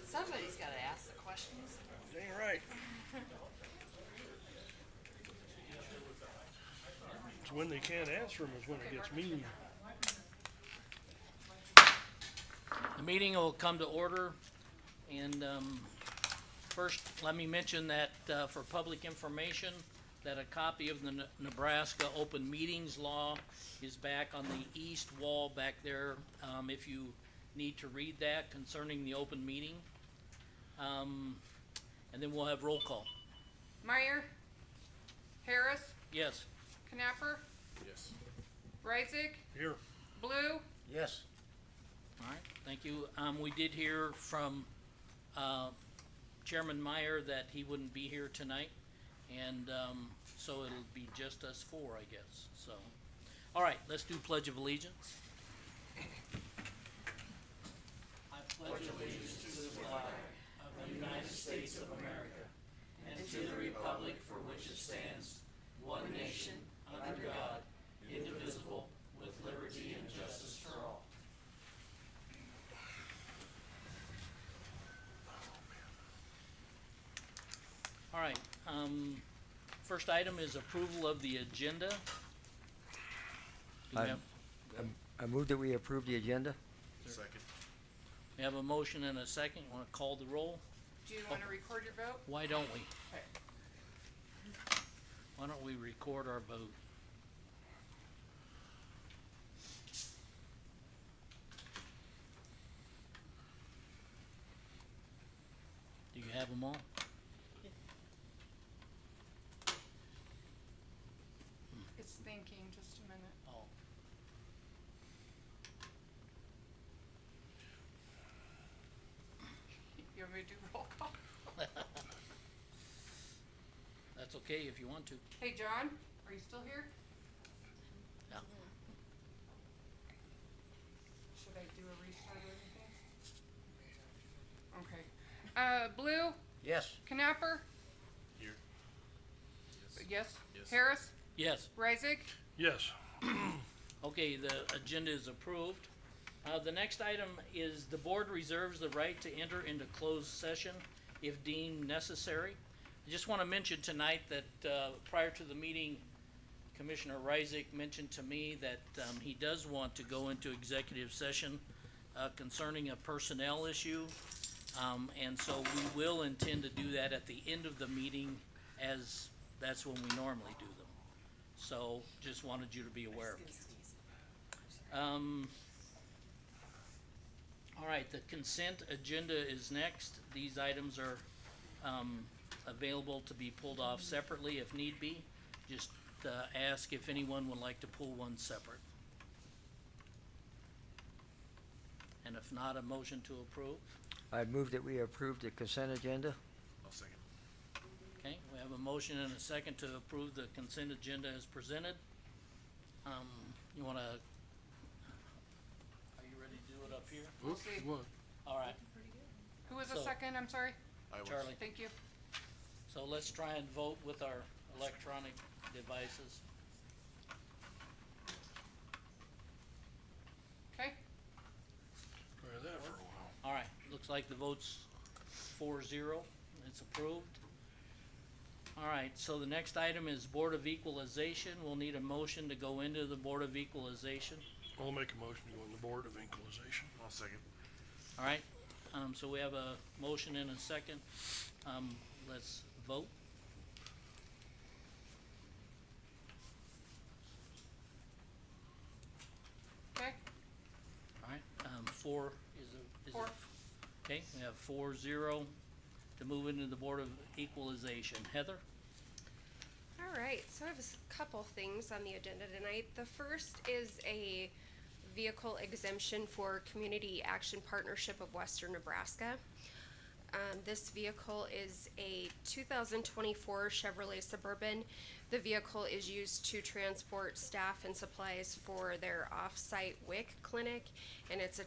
Somebody's gotta ask the questions. Dang right. It's when they can't answer them is when it gets mean. The meeting will come to order, and first, let me mention that for public information, that a copy of the Nebraska Open Meetings Law is back on the east wall back there, if you need to read that concerning the open meeting. And then we'll have roll call. Meyer, Harris, Yes. Knapper, Yes. Reisig, Here. Blue, Yes. All right, thank you. We did hear from Chairman Meyer that he wouldn't be here tonight, and so it'll be just us four, I guess, so. All right, let's do Pledge of Allegiance. I pledge allegiance to the flag of the United States of America and to the republic for which it stands, one nation, under God, indivisible, with liberty and justice for all. All right, first item is approval of the agenda. Do we I- have- I move that we approve the agenda. Second. We have a motion and a second. Want to call the roll? do you wanna record your vote? Why don't we? Okay. Why don't we record our vote? Do you have them all? It's thinking, just a minute. Oh. You want me to do roll call? That's okay if you want to. Hey, John, are you still here? Yeah. Should I do a restart or anything? Okay. Blue, Yes. Knapper, Here. yes, Yes. Harris, Yes. Reisig, Yes. Okay, the agenda is approved. The next item is the board reserves the right to enter into closed session if deemed necessary. I just want to mention tonight that prior to the meeting, Commissioner Reisig mentioned to me that he does want to go into executive session concerning a personnel issue. And so we will intend to do that at the end of the meeting, as that's when we normally do them. So just wanted you to be aware. All right, the consent agenda is next. These items are available to be pulled off separately if need be. Just ask if anyone would like to pull one separate. And if not, a motion to approve. I move that we approve the consent agenda. I'll second. Okay, we have a motion and a second to approve the consent agenda as presented. You wanna, are you ready to do it up here? We'll see. What? All right, Who was the So- second, I'm sorry? I was. Charlie. Thank you. So let's try and vote with our electronic devices. Okay, Try that for a while. All right, looks like the vote's 4-0. It's approved. All right, so the next item is Board of Equalization. We'll need a motion to go into the Board of Equalization. I'll make a motion to go on the Board of Equalization. I'll second. All right, so we have a motion and a second. Let's vote. okay, All right, four is it? Four. Okay, we have 4-0 to move into the Board of Equalization. Heather? All right, so I have a couple things on the agenda tonight. The first is a vehicle exemption for Community Action Partnership of Western Nebraska. This vehicle is a 2024 Chevrolet Suburban. The vehicle is used to transport staff and supplies for their off-site WIC clinic, and it's a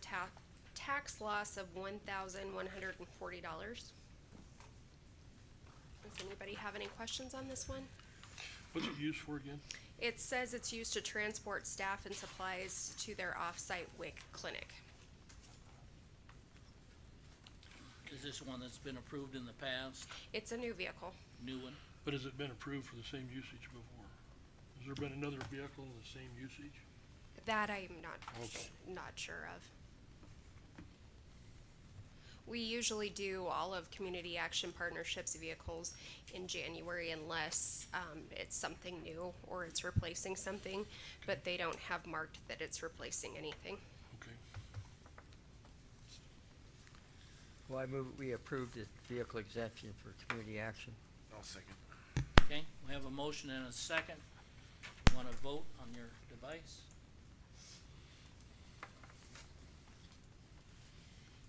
tax loss of $1,140. Does anybody have any questions on this one? What's it used for again? It says it's used to transport staff and supplies to their off-site WIC clinic. this one that's been approved in the past, It's a new vehicle. new one? But has it been approved for the same usage before? Has there been another vehicle in the same usage? That I'm not, Okay. not sure of. We usually do all of Community Action Partnerships vehicles in January unless, it's something new or it's replacing something, but they don't have marked that it's replacing anything. Okay. Well, I move that we approve the vehicle exemption for community action. I'll second. Okay, we have a motion and a second. Want to vote on your device?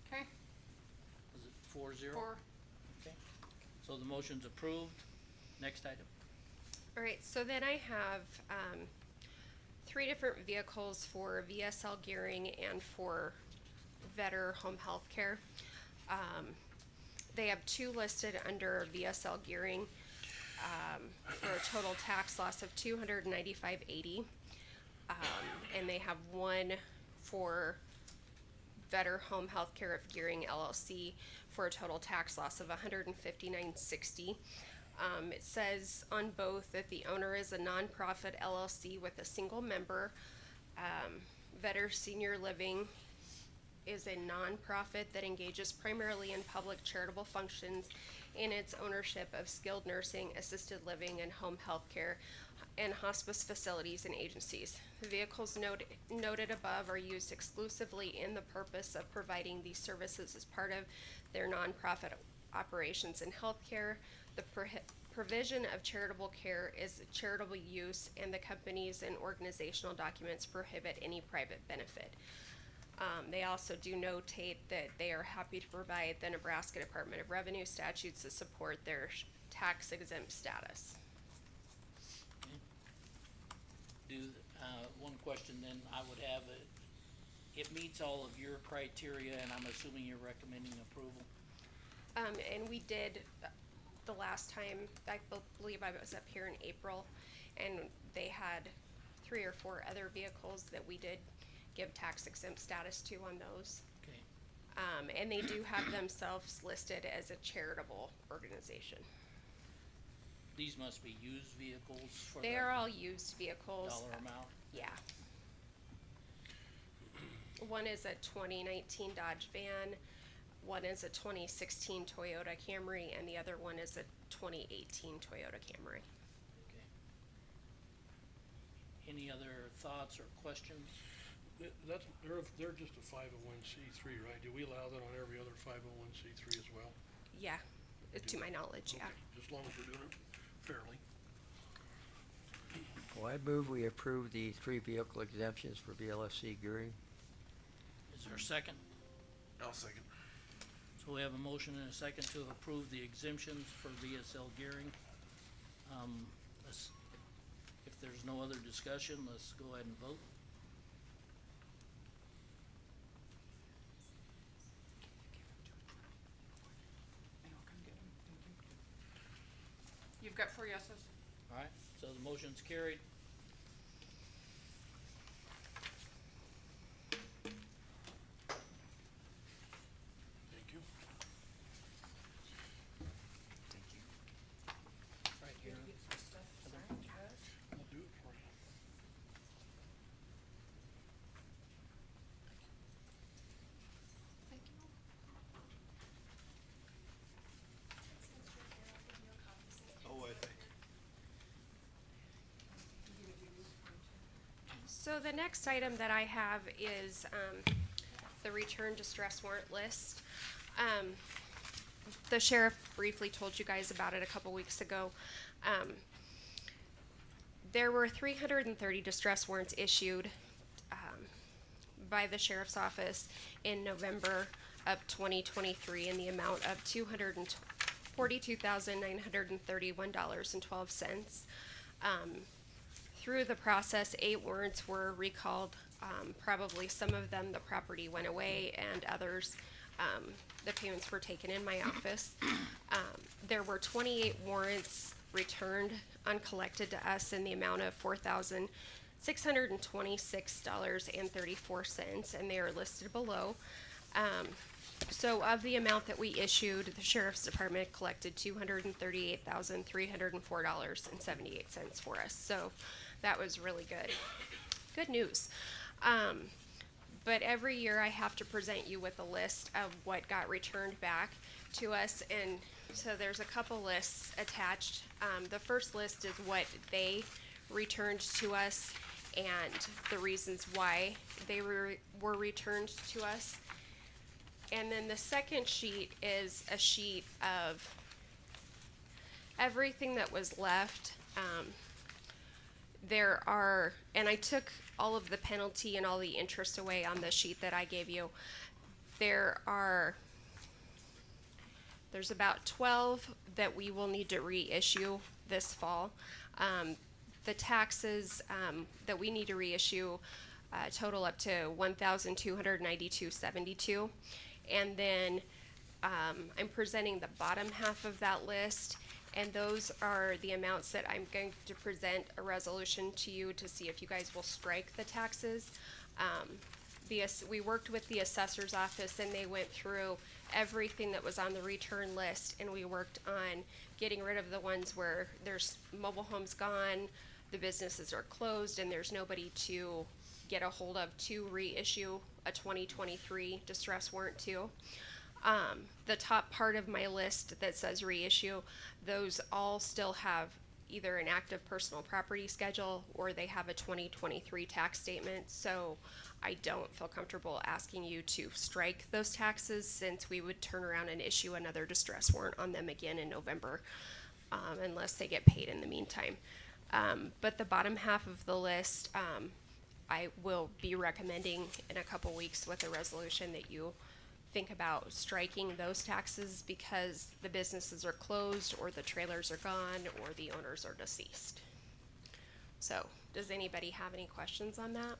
Okay, Is it 4-0? 4. Okay, so the motion's approved. Next item. All right, so then I have, 3 different vehicles for VSL Gearing and for Vetter Home Health Care. They have 2 listed under VSL Gearing, for a total tax loss of $295.80. And they have 1 for Vetter Home Health Care of Gearing LLC for a total tax loss of $159.60. It says on both that the owner is a nonprofit LLC with a single member. Vetter Senior Living is a nonprofit that engages primarily in public charitable functions in its ownership of skilled nursing, assisted living, and home health care, and hospice facilities and agencies. The vehicles noted above are used exclusively in the purpose of providing these services as part of their nonprofit operations in healthcare. The provision of charitable care is charitable use, and the companies and organizational documents prohibit any private benefit. They also do notate that they are happy to provide the Nebraska Department of Revenue statutes to support their tax exempt status. One question then I would have, it meets all of your criteria, and I'm assuming you're recommending approval? And we did, the last time, I believe I was up here in April, and they had 3 or 4 other vehicles that we did give tax exempt status to on those. Okay, And they do have themselves listed as a charitable organization. these must be used vehicles for They the are all used vehicles. dollar amount? Yeah. One is a 2019 Dodge van, one is a 2016 Toyota Camry, and the other one is a 2018 Toyota Camry. Okay. Any other thoughts or questions? They're just a 501c3, right? Do we allow that on every other 501c3 as well? Yeah, to my knowledge, yeah. Okay, just as long as we're doing it fairly. Well, I move we approve the 3 vehicle exemptions for VLFC Gearing. Is there a second? I'll second. So we have a motion and a second to approve the exemptions for VSL Gearing. If there's no other discussion, let's go ahead and vote. You've got 4 yeses. Alright, so the motion's carried. Thank you. Right here. I'll do it for you. Oh, I think. So the next item that I have is, the return distress warrant list. The sheriff briefly told you guys about it a couple weeks ago. There were 330 distress warrants issued, by the sheriff's office in November of 2023 in the amount of $242,931.12. Through the process, 8 warrants were recalled. Probably some of them, the property went away, and others, the payments were taken in my office. There were 28 warrants returned uncollected to us in the amount of $4,626.34, and they are listed below. So of the amount that we issued, the sheriff's department collected $238,304.78 for us. So that was really good. Good news. But every year I have to present you with a list of what got returned back to us, and so there's a couple lists attached. The first list is what they returned to us and the reasons why they were returned to us. And then the second sheet is a sheet of everything that was left. And I took all of the penalty and all the interest away on the sheet that I gave you. There's about 12 that we will need to reissue this fall. The taxes that we need to reissue total up to $1,292.72. And then I'm presenting the bottom half of that list, and those are the amounts that I'm going to present a resolution to you to see if you guys will strike the taxes. We worked with the assessor's office, and they went through everything that was on the return list, and we worked on getting rid of the ones where there's mobile homes gone, the businesses are closed, and there's nobody to get a hold of to reissue a 2023 distress warrant to. The top part of my list that says reissue, those all still have either an active personal property schedule or they have a 2023 tax statement. So I don't feel comfortable asking you to strike those taxes, since we would turn around and issue another distress warrant on them again in November, unless they get paid in the meantime. But the bottom half of the list, I will be recommending in a couple weeks with a resolution that you think about striking those taxes because the businesses are closed or the trailers are gone or the owners are deceased. So, does anybody have any questions on that?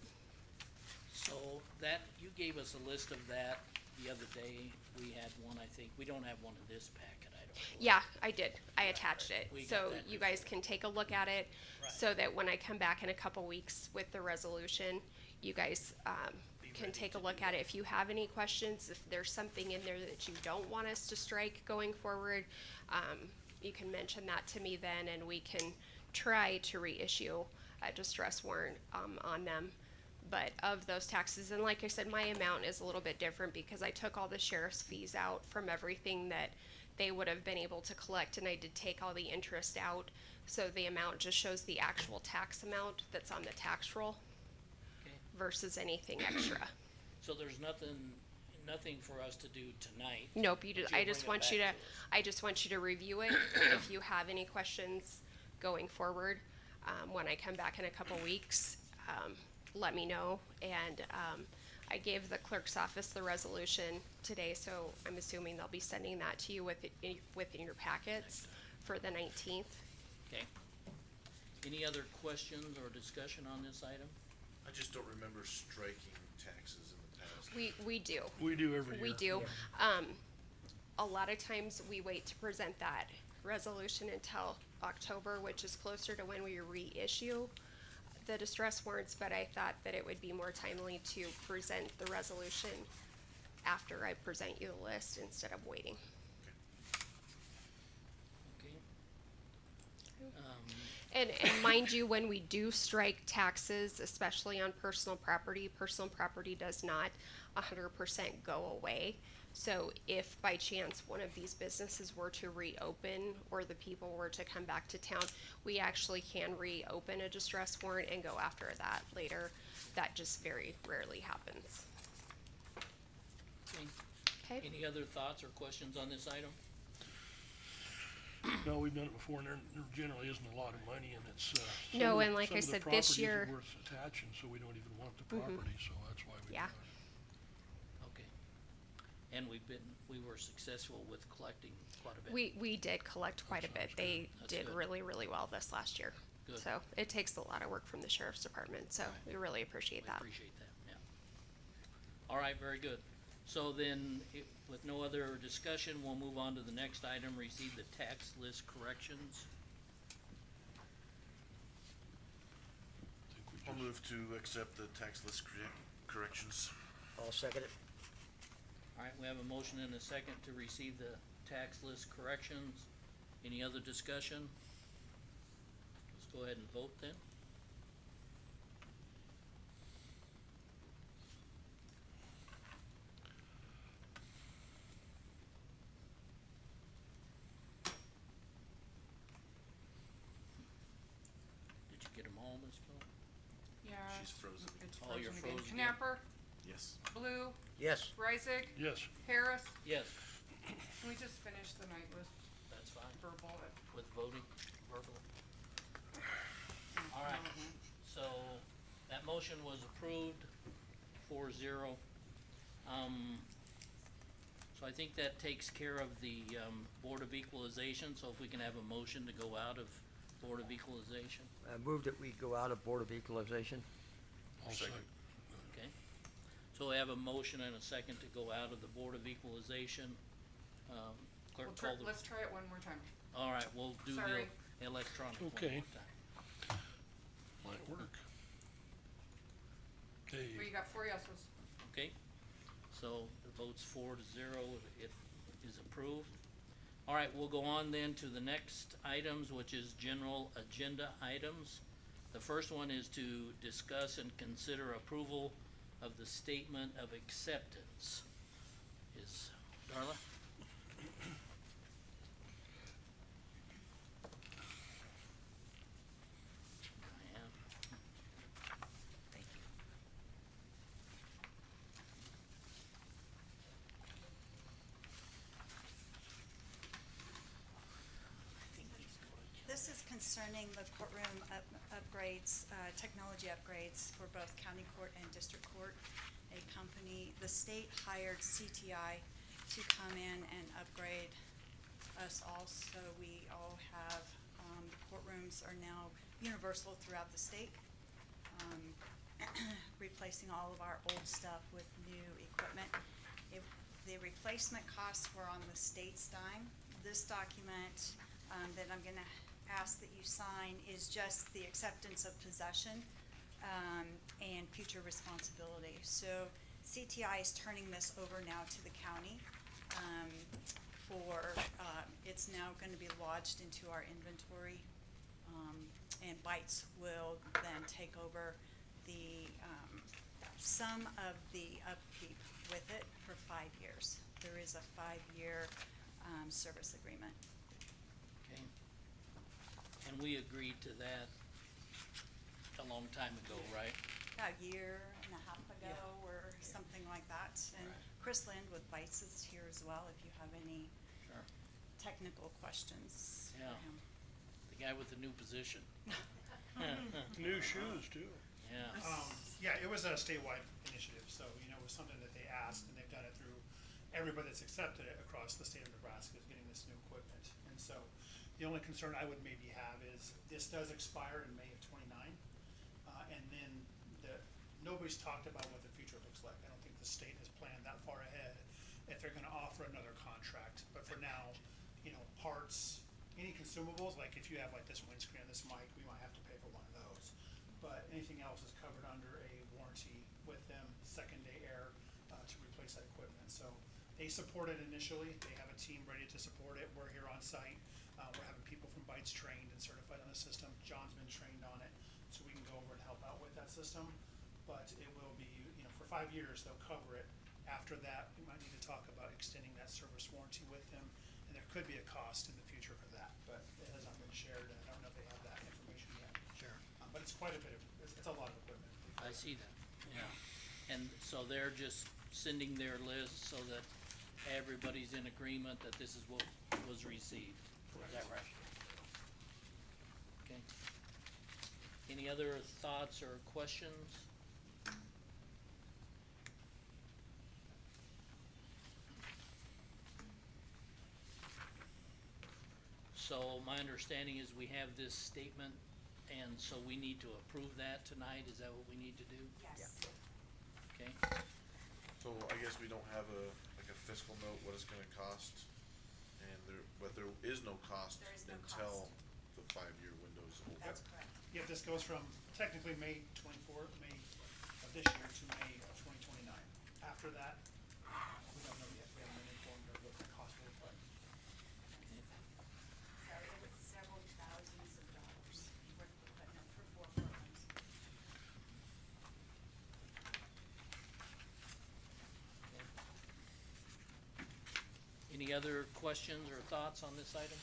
So that, you gave us a list of that the other day. We had one, I think. We don't have one in this packet, I don't believe. Yeah, I did. I attached right. it. We got So that you guys before. can take a look at it Right. so that when I come back in a couple weeks with the resolution, you guys can ready take a to look do at it. If you have any questions, if there's something in there that you don't want us to strike going forward, you can mention that to me then, and we can try to reissue a distress warrant on them. But of those taxes, and like I said, my amount is a little bit different because I took all the sheriff's fees out from everything that they would have been able to collect, and I did take all the interest out. So the amount just shows the actual tax amount that's on the tax roll Okay. versus anything extra. So there's nothing for us to do tonight. Nope, but I you'll just bring it want you back to, us. I just want you to review it. If you have any questions going forward, when I come back in a couple weeks, let me know. And I gave the clerk's office the resolution today, so I'm assuming they'll be sending that to you within your packets for the 19th. Okay. Any other questions or discussion on this item? I just don't remember striking taxes in the past. We do. We do every year. We do. A lot of times we wait to present that resolution until October, which is closer to when we reissue the distress warrants, but I thought that it would be more timely to present the resolution after I present you the list instead of waiting. Okay. And mind you, when we do strike taxes, especially on personal property does not 100% go away. So if by chance one of these businesses were to reopen or the people were to come back to town, we actually can reopen a distress warrant and go after that later. That just very rarely happens. Okay. Okay? Any other thoughts or questions on this item? No, we've done it before, and there generally isn't a lot of money, and it's, some No, of the- and like some I of the said, this properties are year- worth attaching, so we don't even want the property, so that's why we do Yeah. it. Okay. And we were successful with collecting quite a bit. We did collect quite a bit. sounds They That's did good. really, really well this last year. Good. So it takes a lot of work from the sheriff's department, so Right. we really appreciate We that. appreciate that, yeah. All right, very good. So then, with no other discussion, we'll move on to the next item, receive the tax list corrections. I think we I'll just- move to accept the tax list corrections. I'll second it. Alright, we have a motion and a second to receive the tax list corrections. Any other discussion? Let's go ahead and vote then. Did you get them all, Ms. Keller? Yeah. She's frozen. It's Oh, you're frozen again. frozen again. Knapper, Yes. Blue, Yes. Reisig, Yes, Harris. Yes, Can we just finish the night with that's fine, verbal? with voting, verbal. Alright, so that motion was approved 4-0. So I think that takes care of the, Board of Equalization, so if we can have a motion to go out of Board of Equalization, I move that we go out of Board of Equalization. I'll Second. okay? So we have a motion and a second to go out of the Board of Equalization. Clerk call the. Let's try it one more time. Alright, we'll do Sorry. the electronic one Okay. more time. might work. Okay, Well, you got 4 yeses. Okay, so the vote's 4-0, it is approved. Alright, we'll go on then to the next items, which is general agenda items. The first one is to discuss and consider approval of the statement of acceptance. Is Darla? Diane? Thank you. This is concerning the courtroom upgrades, technology upgrades for both county court and district court. A company, the state hired CTI to come in and upgrade us all, so we all have, the courtrooms are now universal throughout the state. Replacing all of our old stuff with new equipment. The replacement costs were on the state's dime. This document, that I'm gonna ask that you sign is just the acceptance of possession, and future responsibility. So CTI is turning this over now to the county, it's now gonna be lodged into our inventory, and Bytes will then take over the, some of the upkeep with it for 5 years. There is a 5-year, service agreement. Okay. And we agreed to that a long time ago, right? About a year and a half ago or something like that. And Right. Chris Lind with Bytes is here as well if you have any Sure. technical questions for Yeah. him. The guy with the new position. new shoes too. Yeah, Yeah, it was a statewide initiative, so, you know, it was something that they asked, and they've done it through everybody that's accepted it across the state of Nebraska is getting this new equipment. And so, the only concern I would maybe have is, this does expire in May of '29, and then nobody's talked about what the future looks like. I don't think the state has planned that far ahead, if they're gonna offer another contract. But for now, you know, parts, any consumables, like if you have like this windscreen, this mic, we might have to pay for one of those. But anything else is covered under a warranty with them, second day air, to replace that equipment. So they support it initially, they have a team ready to support it, we're here on site. We're having people from Bytes trained and certified on the system, John's been trained on it, so we can go over and help out with that system. But it will be, you know, for 5 years, they'll cover it. After that, we might need to talk about extending that service warranty with them, and there could be a cost in the future for that, but it has not been shared, and I don't know if they have that information yet. sure. But it's quite a bit of, it's a lot of equipment. I see that, yeah. And so they're just sending their list so that everybody's in agreement that this is what was received. Is that right? Okay. Any other thoughts or questions? So my understanding is we have this statement, and so we need to approve that tonight, is that what we need to do? Yes. Okay, So I guess we don't have like a fiscal note, what it's gonna cost, but there is no cost There is no until cost. the 5-year window's over. That's correct. Yeah, this goes from technically May of this year to May of 2029. After that, we have no Any other questions or thoughts on this item?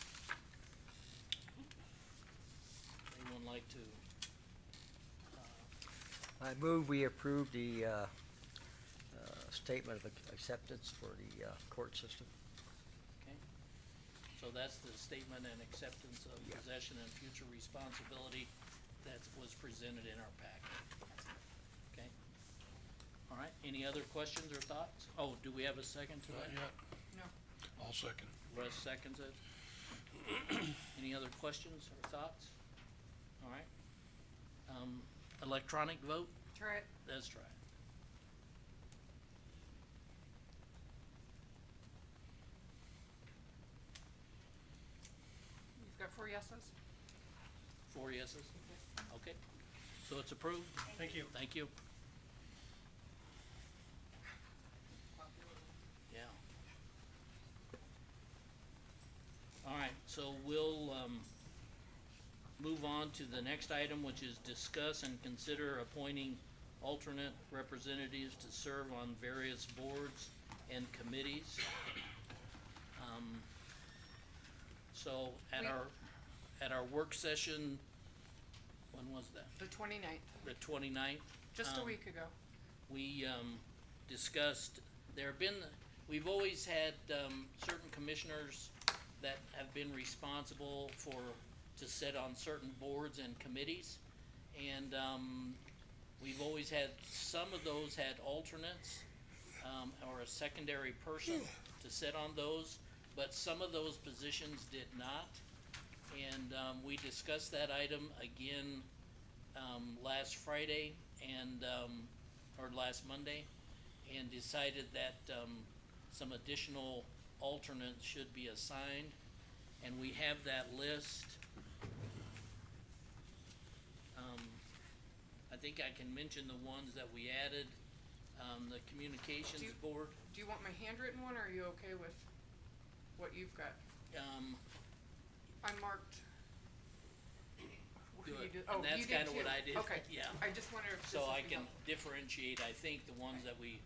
Anyone like to, I move we approve the, statement of acceptance for the, court system. okay? So that's the statement and acceptance of Yeah. possession and future responsibility that was presented in our packet. Okay? All right, any other questions or thoughts? Oh, do we have a second to Not that? yet. No. I'll second it. Russ seconds it. Any other questions or thoughts? All right. Electronic vote? Try it. Let's try it. You've got 4 yeses? 4 yeses? Okay. So it's approved? Thank you. Thank you. Yeah. All right, so we'll, move on to the next item, which is discuss and consider appointing alternate representatives to serve on various boards and committees. So We- at our work session, when was that? The 29th, The 29th? just a week ago. We, discussed, we've always had, certain commissioners that have been responsible to sit on certain boards and committees. And, we've always had, some of those had alternates, or a secondary person to sit on those, but some of those positions did not. And, we discussed that item again, last Friday and, or last Monday, and decided that, some additional alternates should be assigned. And we have that list. I think I can mention the ones that we added, the communications Do you- board. Do you want my handwritten one, or are you okay with what you've got? I marked. What Do you it. did- And oh, that's you did kinda what too. I did. Okay. Yeah. I just wonder if this So would I be can helpful. differentiate, I think, the ones that we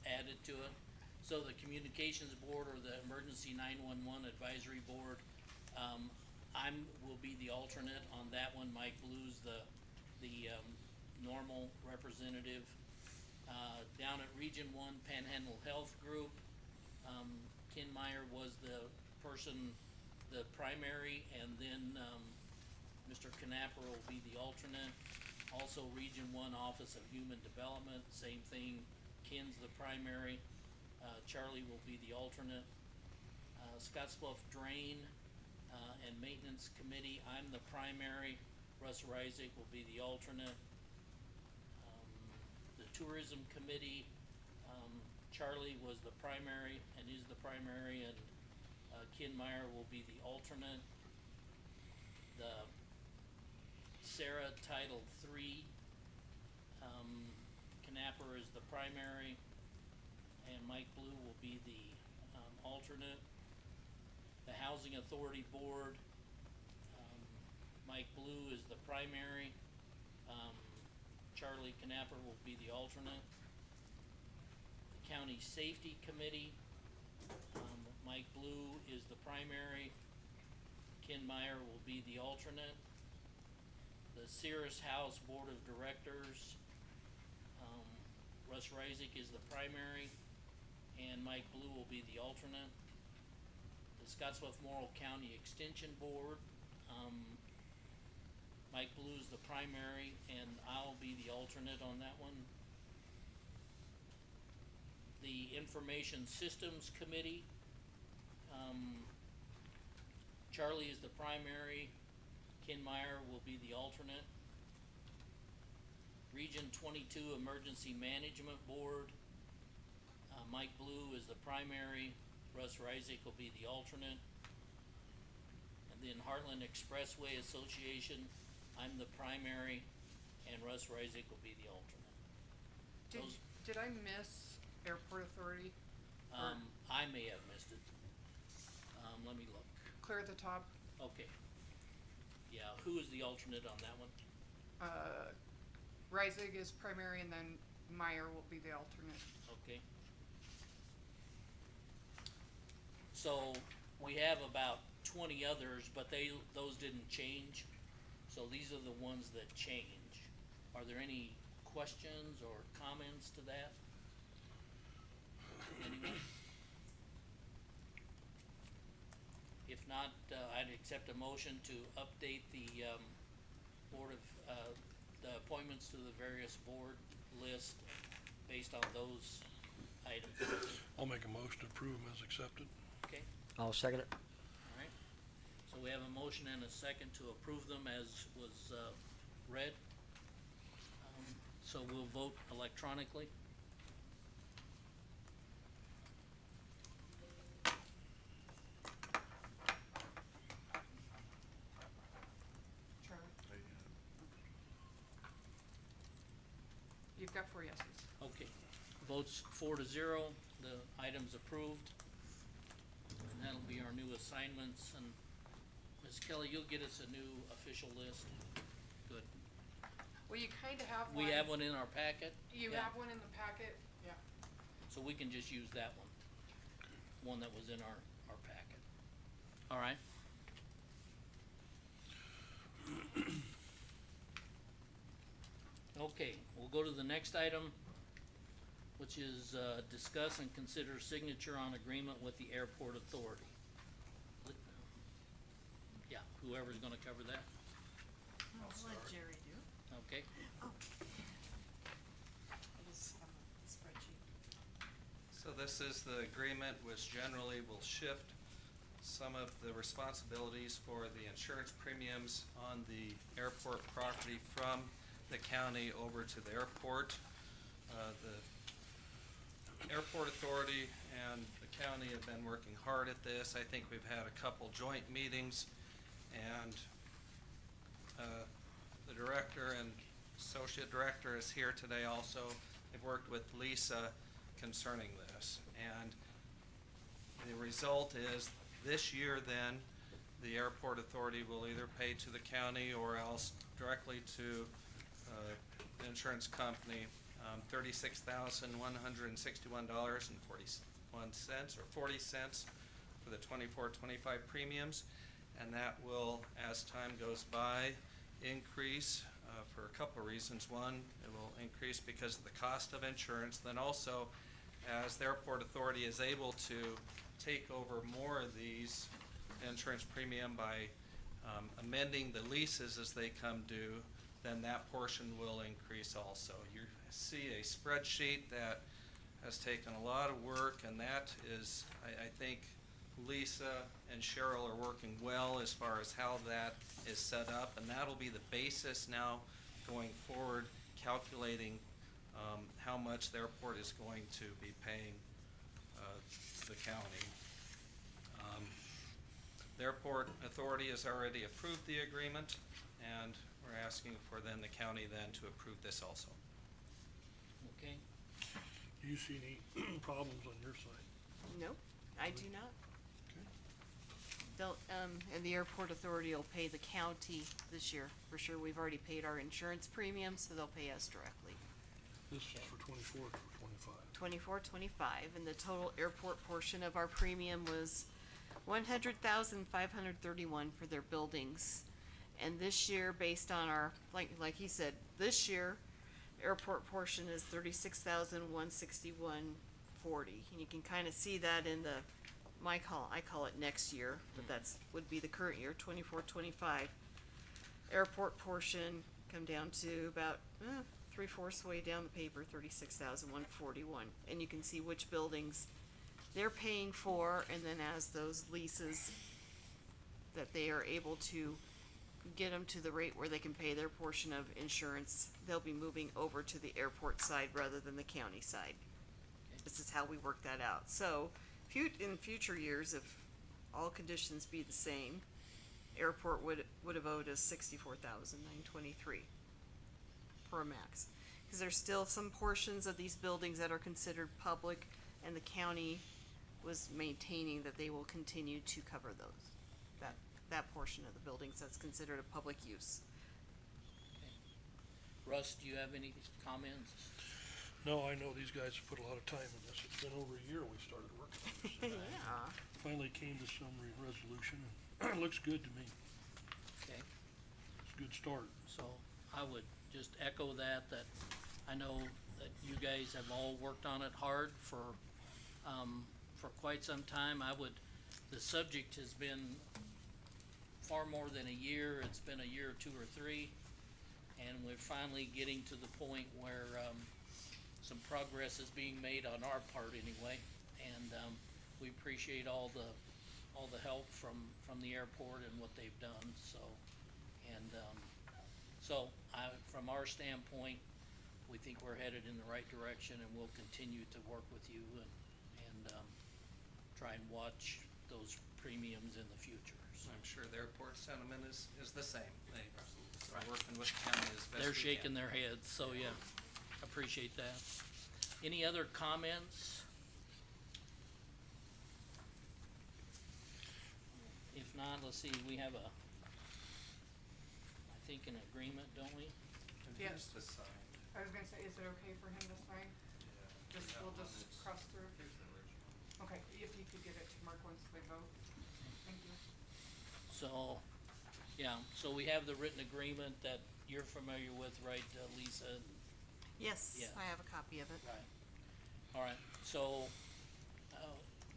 added to it. So the communications board or the emergency 911 advisory board, will be the alternate on that one. Mike Blue's the normal representative. Down at Region 1 Panhandle Health Group, Ken Meyer was the person, the primary, and then, Mr. Knapper will be the alternate. Also, Region 1 Office of Human Development, same thing, Ken's the primary, Charlie will be the alternate. Scotts Bluff Drain, and Maintenance Committee, I'm the primary, Russ Reisig will be the alternate. The Tourism Committee, Charlie was the primary and is the primary, and, Ken Meyer will be the alternate. The Sarah Title III, Knapper is the primary, and Mike Blue will be the, alternate. The Housing Authority Board, Mike Blue is the primary, Charlie Knapper will be the alternate. The County Safety Committee, Mike Blue is the primary, Ken Meyer will be the alternate. The Cirrus House Board of Directors, Russ Reisig is the primary, and Mike Blue will be the alternate. The Scotts Bluff Morrill County Extension Board, Mike Blue's the primary, and I'll be the alternate on that one. The Information Systems Committee, Charlie is the primary, Ken Meyer will be the alternate. Region 22 Emergency Management Board, Mike Blue is the primary, Russ Reisig will be the alternate. And then Heartland Expressway Association, I'm the primary, and Russ Reisig will be the alternate. Those- Did I miss Airport Authority? I may have missed it. Let me look. Clear at the top, Okay. Yeah, who is the alternate on that one? Reisig is primary, and then Meyer will be the alternate. Okay. So we have about 20 others, but those didn't change. So these are the ones that change. Are there any questions or comments to that? Anyone? If not, I'd accept a motion to update the, board of, the appointments to the various board list based on those items. I'll make a motion to approve them as accepted. Okay, I'll second it. alright. So we have a motion and a second to approve them as was, read. So we'll vote electronically. Charlie, I, you've got 4 yeses. Okay, votes 4-0, the item's approved. And that'll be our new assignments, and Ms. Kelly, you'll get us a new official list. Good. Well, you kinda have one. We have one in our packet? You Yeah. have one in the packet, yeah. So we can just use that one, one that was in our packet. Alright. Okay, we'll go to the next item, which is, discuss and consider signature on agreement with the airport authority. Yeah, whoever's gonna cover that, I'll let Jerry do. okay? I just have a spreadsheet. So this is the agreement which generally will shift some of the responsibilities for the insurance premiums on the airport property from the county over to the airport. The airport authority and the county have been working hard at this. I think we've had a couple joint meetings, and the director and associate director is here today also. They've worked with Lisa concerning this, and the result is this year then, the airport authority will either pay to the county or else directly to the insurance company, $36,161.41 or 40 cents for the 24-25 premiums, and that will, as time goes by, increase for a couple of reasons. One, it will increase because of the cost of insurance. Then also, as the airport authority is able to take over more of these insurance premium by amending the leases as they come due, then that portion will increase also. You see a spreadsheet that has taken a lot of work, and that is, I think Lisa and Cheryl are working well as far as how that is set up, and that'll be the basis now going forward, calculating how much the airport is going to be paying the county. The airport authority has already approved the agreement, and we're asking for then the county then to approve this also. Okay, Do you see any problems on your side? Nope, I do not. Okay. They'll, and the airport authority will pay the county this year, for sure. We've already paid our insurance premiums, so they'll pay us directly. This is for 24 or for 25? 24-25, and the total airport portion of our premium was $100,531 for their buildings. And this year, based on our, like he said, this year, airport portion is $36,161.40, and you can kinda see that in the, I call it next year, but that's, would be the current year, 24-25. Airport portion come down to about, 3/4 way down the paper, $36,141, and you can see which buildings they're paying for, and then as those leases that they are able to get them to the rate where they can pay their portion of insurance, they'll be moving over to the airport side rather than the county side. This is how we work that out. So, in future years, if all conditions be the same, airport would have owed us $64,923 for a max. Cause there's still some portions of these buildings that are considered public, and the county was maintaining that they will continue to cover those. That portion of the buildings that's considered a public use. Russ, do you have any comments? No, I know these guys have put a lot of time in this. It's been over a year we started working on this. and Yeah. Finally came to some resolution, and it looks good to me. Okay, It's a good start. so I would just echo that I know that you guys have all worked on it hard for quite some time. The subject has been far more than a year. It's been a year, 2 or 3, and we're finally getting to the point where, some progress is being made on our part anyway. And, we appreciate all the help from the airport and what they've done, so. And, from our standpoint, we think we're headed in the right direction, and we'll continue to work with you and try and watch those premiums in the future. So I'm sure the airport sentiment is the same. They are Right. working with the county as best we can. they're shaking their heads, so yeah, appreciate that. Any other comments? If not, let's see, we have I think an agreement, don't we? And Yes. who's the sign? I was gonna say, is it okay for him to sign? Yeah. Just, That we'll one just is- cross through? Here's the original. Okay, if you could give it to Mark once they vote. Thank you. So, yeah, so we have the written agreement that you're familiar with, right, Lisa? Yes, Yeah. I have a copy of it. Right. All right, so,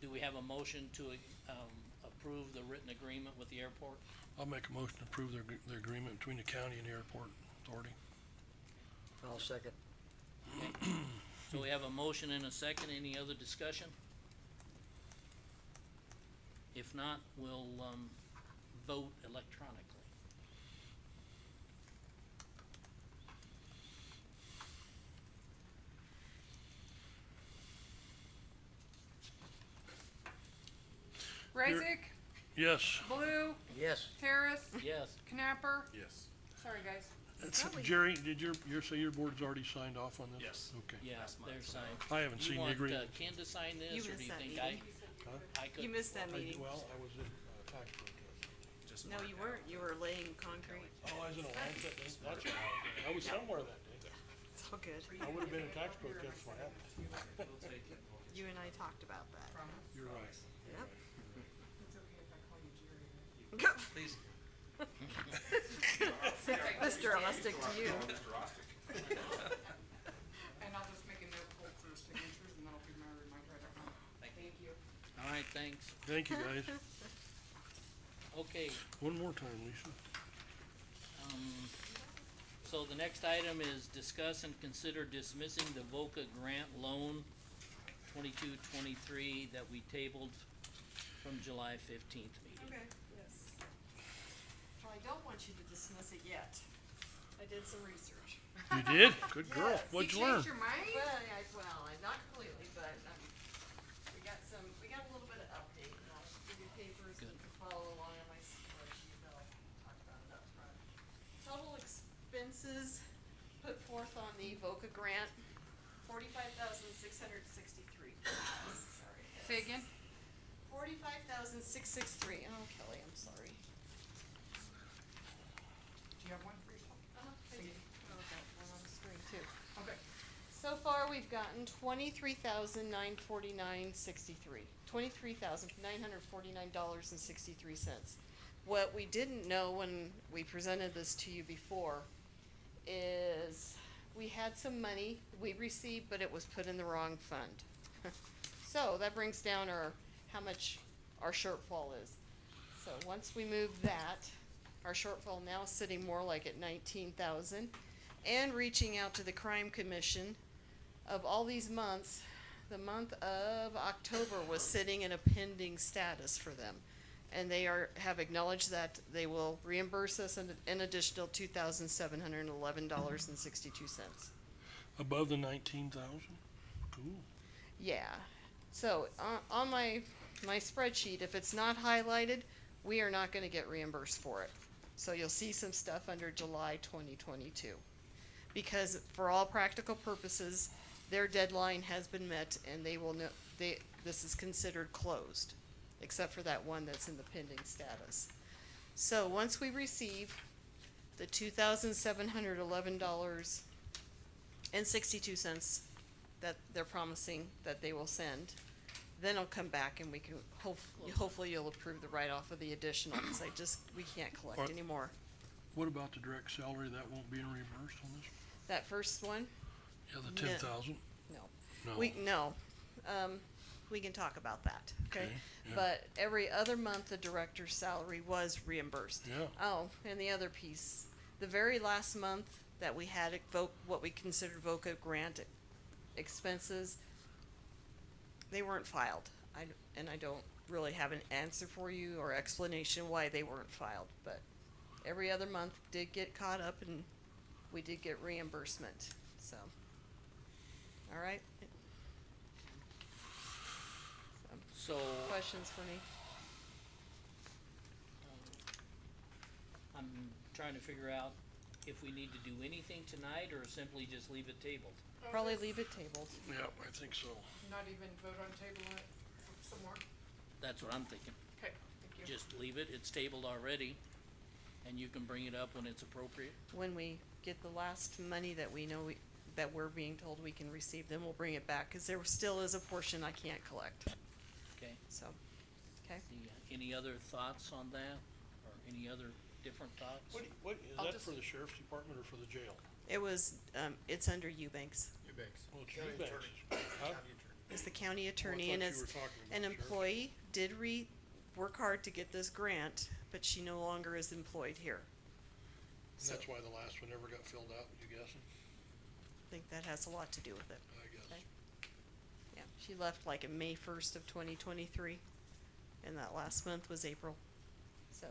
do we have a motion to, approve the written agreement with the airport? I'll make a motion to approve their agreement between the county and the airport authority. I'll second. So we have a motion and a second. Any other discussion? If not, we'll, vote electronically. Raisik, Yes, Blue, Yes. Harris, Yes, Knapper. Yes. Sorry, guys. that's, Probably- Jerry, did your board's already signed off on this? Yes. Okay. yeah, Last month, they're so- signed. I haven't seen the You agreement. want, Ken to sign this, You or do missed you that think meeting. I could? You missed that meeting. Well, I was in, tax protest. Just No, mark you that. weren't. You were laying concrete. Oh, I was in Atlanta that day. That's right. I was somewhere that day. It's all good. I would've been in tax protest if I hadn't. We'll take it. You and I talked about that. You're right. Yep. It's okay if I call you Jerry. Please. Mr. I'll stick to you. And I'll just make a note for signatures and that'll be my reminder at home. Thank you. All right, thanks. Thank you, guys. Okay, One more time, Lisa. so the next item is discuss and consider dismissing the VOCA grant loan 22-23 that we tabled from July 15th meeting. Okay, yes. Well, I don't want you to dismiss it yet. I did some research. You did? Good girl. Yes. What'd you You learn? changed your mind? Well, not completely, but, we got a little bit of update, and I'll give you papers and you can follow along on my spreadsheet that I talked about it up front. Total expenses put forth on the VOCA grant, $45,663. Sorry. Say again? $45,663. Oh, Kelly, I'm sorry. Do you have one for yourself? I do. Oh, okay, I'm on the screen too. Okay. So far, we've gotten $23,949.63. $23,949.63. What we didn't know when we presented this to you before is we had some money we received, but it was put in the wrong fund. So that brings down how much our shortfall is. So once we move that, our shortfall now is sitting more like at 19,000. And reaching out to the Crime Commission, of all these months, the month of October was sitting in a pending status for them. And they have acknowledged that they will reimburse us an additional $2,711.62. Above the 19,000? Cool. Yeah, so, on my spreadsheet, if it's not highlighted, we are not gonna get reimbursed for it. So you'll see some stuff under July 2022. Because for all practical purposes, their deadline has been met and they will know, this is considered closed, except for that one that's in the pending status. So once we receive the $2,711.62 that they're promising that they will send. Then I'll come back and we can, hopefully you'll approve the write-off of the additional, cause we can't collect What- anymore. What about the direct salary? That won't be reimbursed on this? That first one, Yeah, the 10,000? no. No. We can talk about that, okay? Okay, yeah. But every other month, the director's salary was reimbursed. Yeah. Oh, and the other piece, the very last month that we had what we considered VOCA grant expenses, they weren't filed. And I don't really have an answer for you or explanation why they weren't filed, but every other month did get caught up and we did get reimbursement, so. All right. So, Questions for me? I'm trying to figure out if we need to do anything tonight or simply just leave it tabled. Probably leave it tabled. Yeah, I think so. Not even vote on tabling it some more? That's what I'm thinking. Okay, thank you. Just leave it, it's tabled already, and you can bring it up when it's appropriate. When we get the last money that we know that we're being told we can receive, then we'll bring it back, cause there still is a portion I can't collect, Okay? so, okay? Any other thoughts on that, or any other different thoughts? What, is I'll that just- for the sheriff's department or for the jail? It was, it's under Eubanks. Oh, it's Eubanks. Huh? It's the county Oh, I attorney, and thought you as were talking about an sheriff. employee, did work hard to get this grant, but she no longer is employed here. And that's why the last one never got filled out, you guessing? I think that has a lot to do with it. I guess. Okay. Yeah, she left like in May 1st of 2023, and that last month was April, so.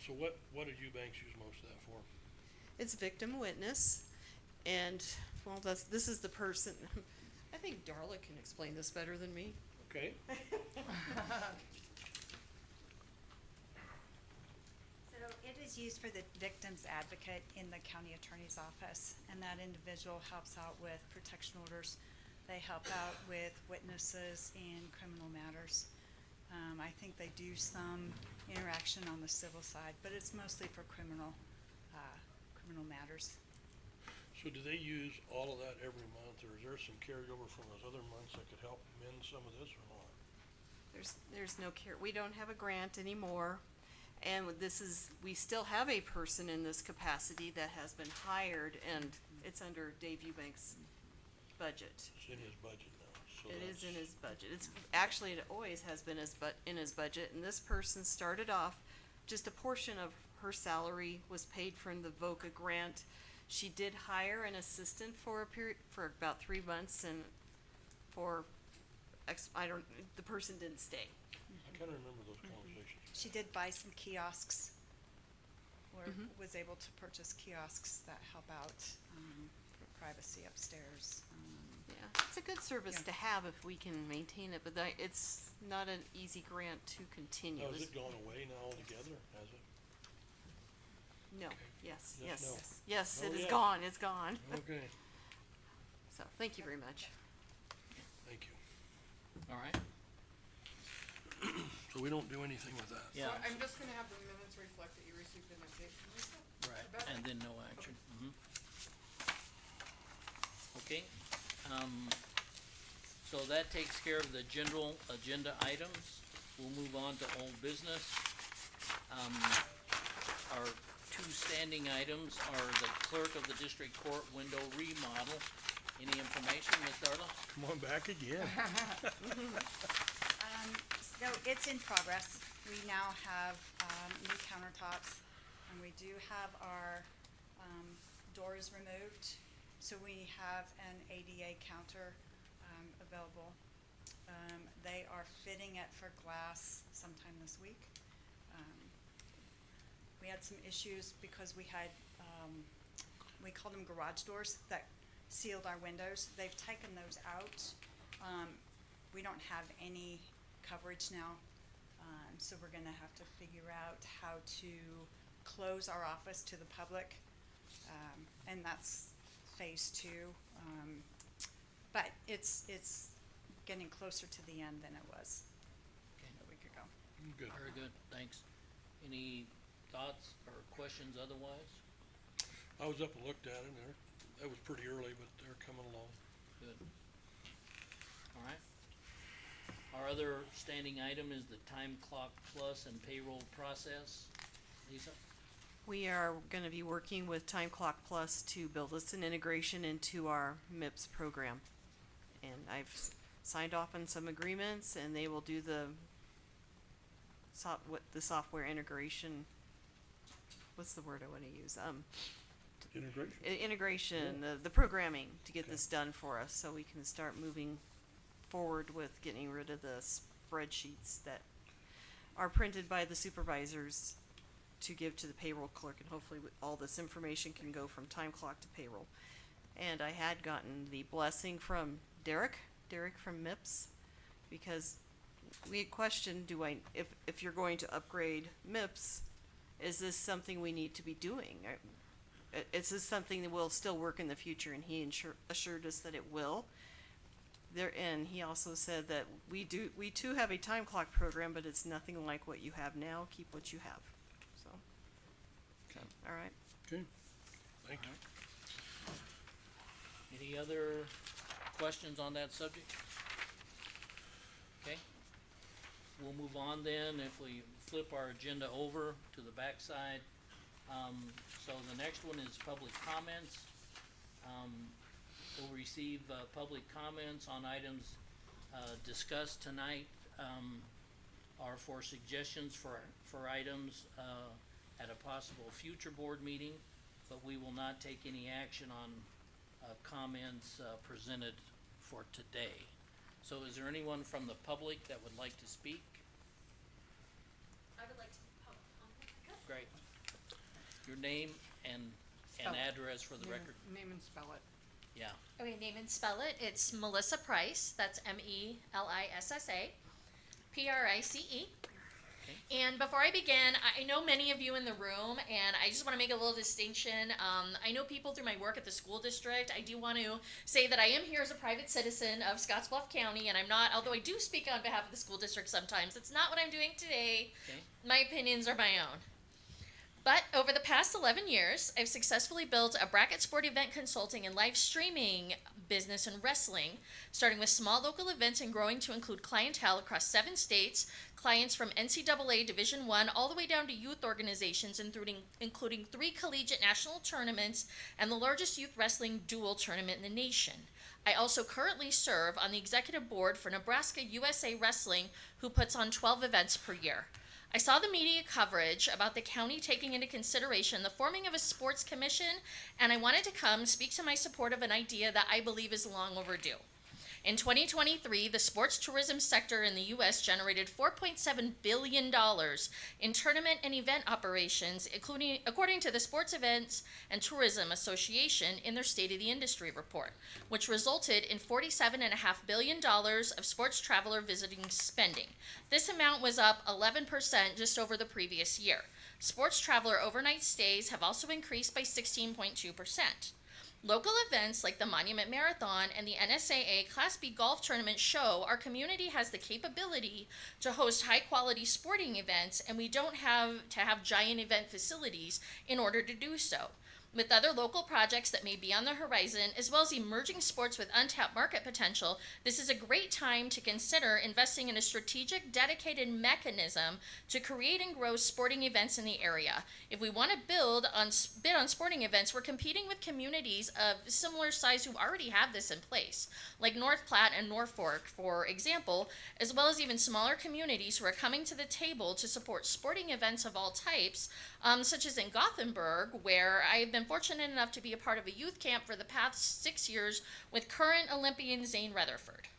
So what did Eubanks use most of that for? It's victim witness, and, well, this is the person, I think Darla can explain this better than me. Okay, So it is used for the victim's advocate in the county attorney's office, and that individual helps out with protection orders. They help out with witnesses in criminal matters. I think they do some interaction on the civil side, but it's mostly for criminal matters. so do they use all of that every month, or is there some carryover from those other months that could help mend some of this or not? There's no care, we don't have a grant anymore, and we still have a person in this capacity that has been hired, and it's under Dave Eubanks' budget. It's in his budget now, so It is in that's- his budget. It always has been in his budget, and this person started off, just a portion of her salary was paid from the VOCA grant. She did hire an assistant for about 3 months, and the person didn't stay. I kinda remember those conversations. She did buy some kiosks, or was able to purchase kiosks that help out, for privacy upstairs. Yeah, it's a good service Yeah. to have if we can maintain it, but it's not an easy grant to continue. Now, has it gone away now altogether, has it? No, yes, Yes, no. yes, it Oh, is yeah. gone, it's gone. Okay, So, thank you very much. thank you. All right? So we don't do anything with that? Yeah. So I'm just gonna have the minutes reflect that you received an update from Lisa. Right, About and it. then no action. Okay, so that takes care of the general agenda items. We'll move on to old business. Our two standing items are the clerk of the district court window remodel. Any information, Ms. Darla? Come on back again. So it's in progress. We now have, new countertops, and we do have our, doors removed. So we have an ADA counter, available. They are fitting it for glass sometime this week. We had some issues because we had, we called them garage doors that sealed our windows. They've taken those out. We don't have any coverage now, so we're gonna have to figure out how to close our office to the public, and that's phase 2. But it's getting closer to the end than it was a week ago. Good. Very good, thanks. Any thoughts or questions otherwise? I was up and looked at it, and that was pretty early, but they're coming along. Good. All right. Our other standing item is the time clock plus and payroll process. Lisa? We are gonna be working with Time Clock Plus to build us an integration into our MIPS program. And I've signed off on some agreements, and they will do the the software integration. What's the word I wanna use? Integration. Integration, the programming to get Okay. this done for us, so we can start moving forward with getting rid of the spreadsheets that are printed by the supervisors to give to the payroll clerk, and hopefully all this information can go from time clock to payroll. And I had gotten the blessing from Derek from MIPS, because we had questioned, if you're going to upgrade MIPS, is this something we need to be doing? Is this something that will still work in the future? And he assured us that it will. And he also said that we too have a time clock program, but it's nothing like what you have now. Keep what you have. So, all right. Okay, thank you. Any other questions on that subject? Okay. We'll move on then, if we flip our agenda over to the backside. So the next one is public comments. We'll receive, public comments on items, discussed tonight, are for suggestions for items, at a possible future board meeting, but we will not take any action on, comments, presented for today. So is there anyone from the public that would like to speak? I would like to public comment. Great. Your name and Spell it. address for the Yeah, record. Name and spell it. Yeah. Okay, name and spell it. It's Melissa Price. That's Melissa Price. And before I begin, I know many of you in the room, and I just want to make a little distinction. I know people through my work at the school district. I do want to say that I am here as a private citizen of Scotts Bluff County, and I'm not, although I do speak on behalf of the school district sometimes, it's not what I'm doing today. Okay. My opinions are my own. But over the past 11 years, I've successfully built a bracket sport event consulting and live streaming business in wrestling, starting with small local events and growing to include clientele across 7 states, clients from NCAA Division I all the way down to youth organizations, including 3 collegiate national tournaments and the largest youth wrestling dual tournament in the nation. I also currently serve on the executive board for Nebraska USA Wrestling, who puts on 12 events per year. I saw the media coverage about the county taking into consideration the forming of a sports commission, and I wanted to come speak to my support of an idea that I believe is long overdue. In 2023, the sports tourism sector in the U.S. generated $4.7 billion in tournament and event operations, according to the Sports Events and Tourism Association in their State of the Industry report, which resulted in $47.5 billion of sports traveler visiting spending. This amount was up 11% just over the previous year. Sports traveler overnight stays have also increased by 16.2%. Local events like the Monument Marathon and the NSAA Class B Golf Tournament show our community has the capability to host high-quality sporting events, and we don't have to have giant event facilities in order to do so. With other local projects that may be on the horizon, as well as emerging sports with untapped market potential, this is a great time to consider investing in a strategic, dedicated mechanism to create and grow sporting events in the area. If we want to bid on sporting events, we're competing with communities of similar size who already have this in place, like North Platte and Norfolk, for example, as well as even smaller communities who are coming to the table to support sporting events of all types, such as in Gothenburg, where I've been fortunate enough to be a part of a youth camp for the past 6 years with current Olympian Zane Rutherford.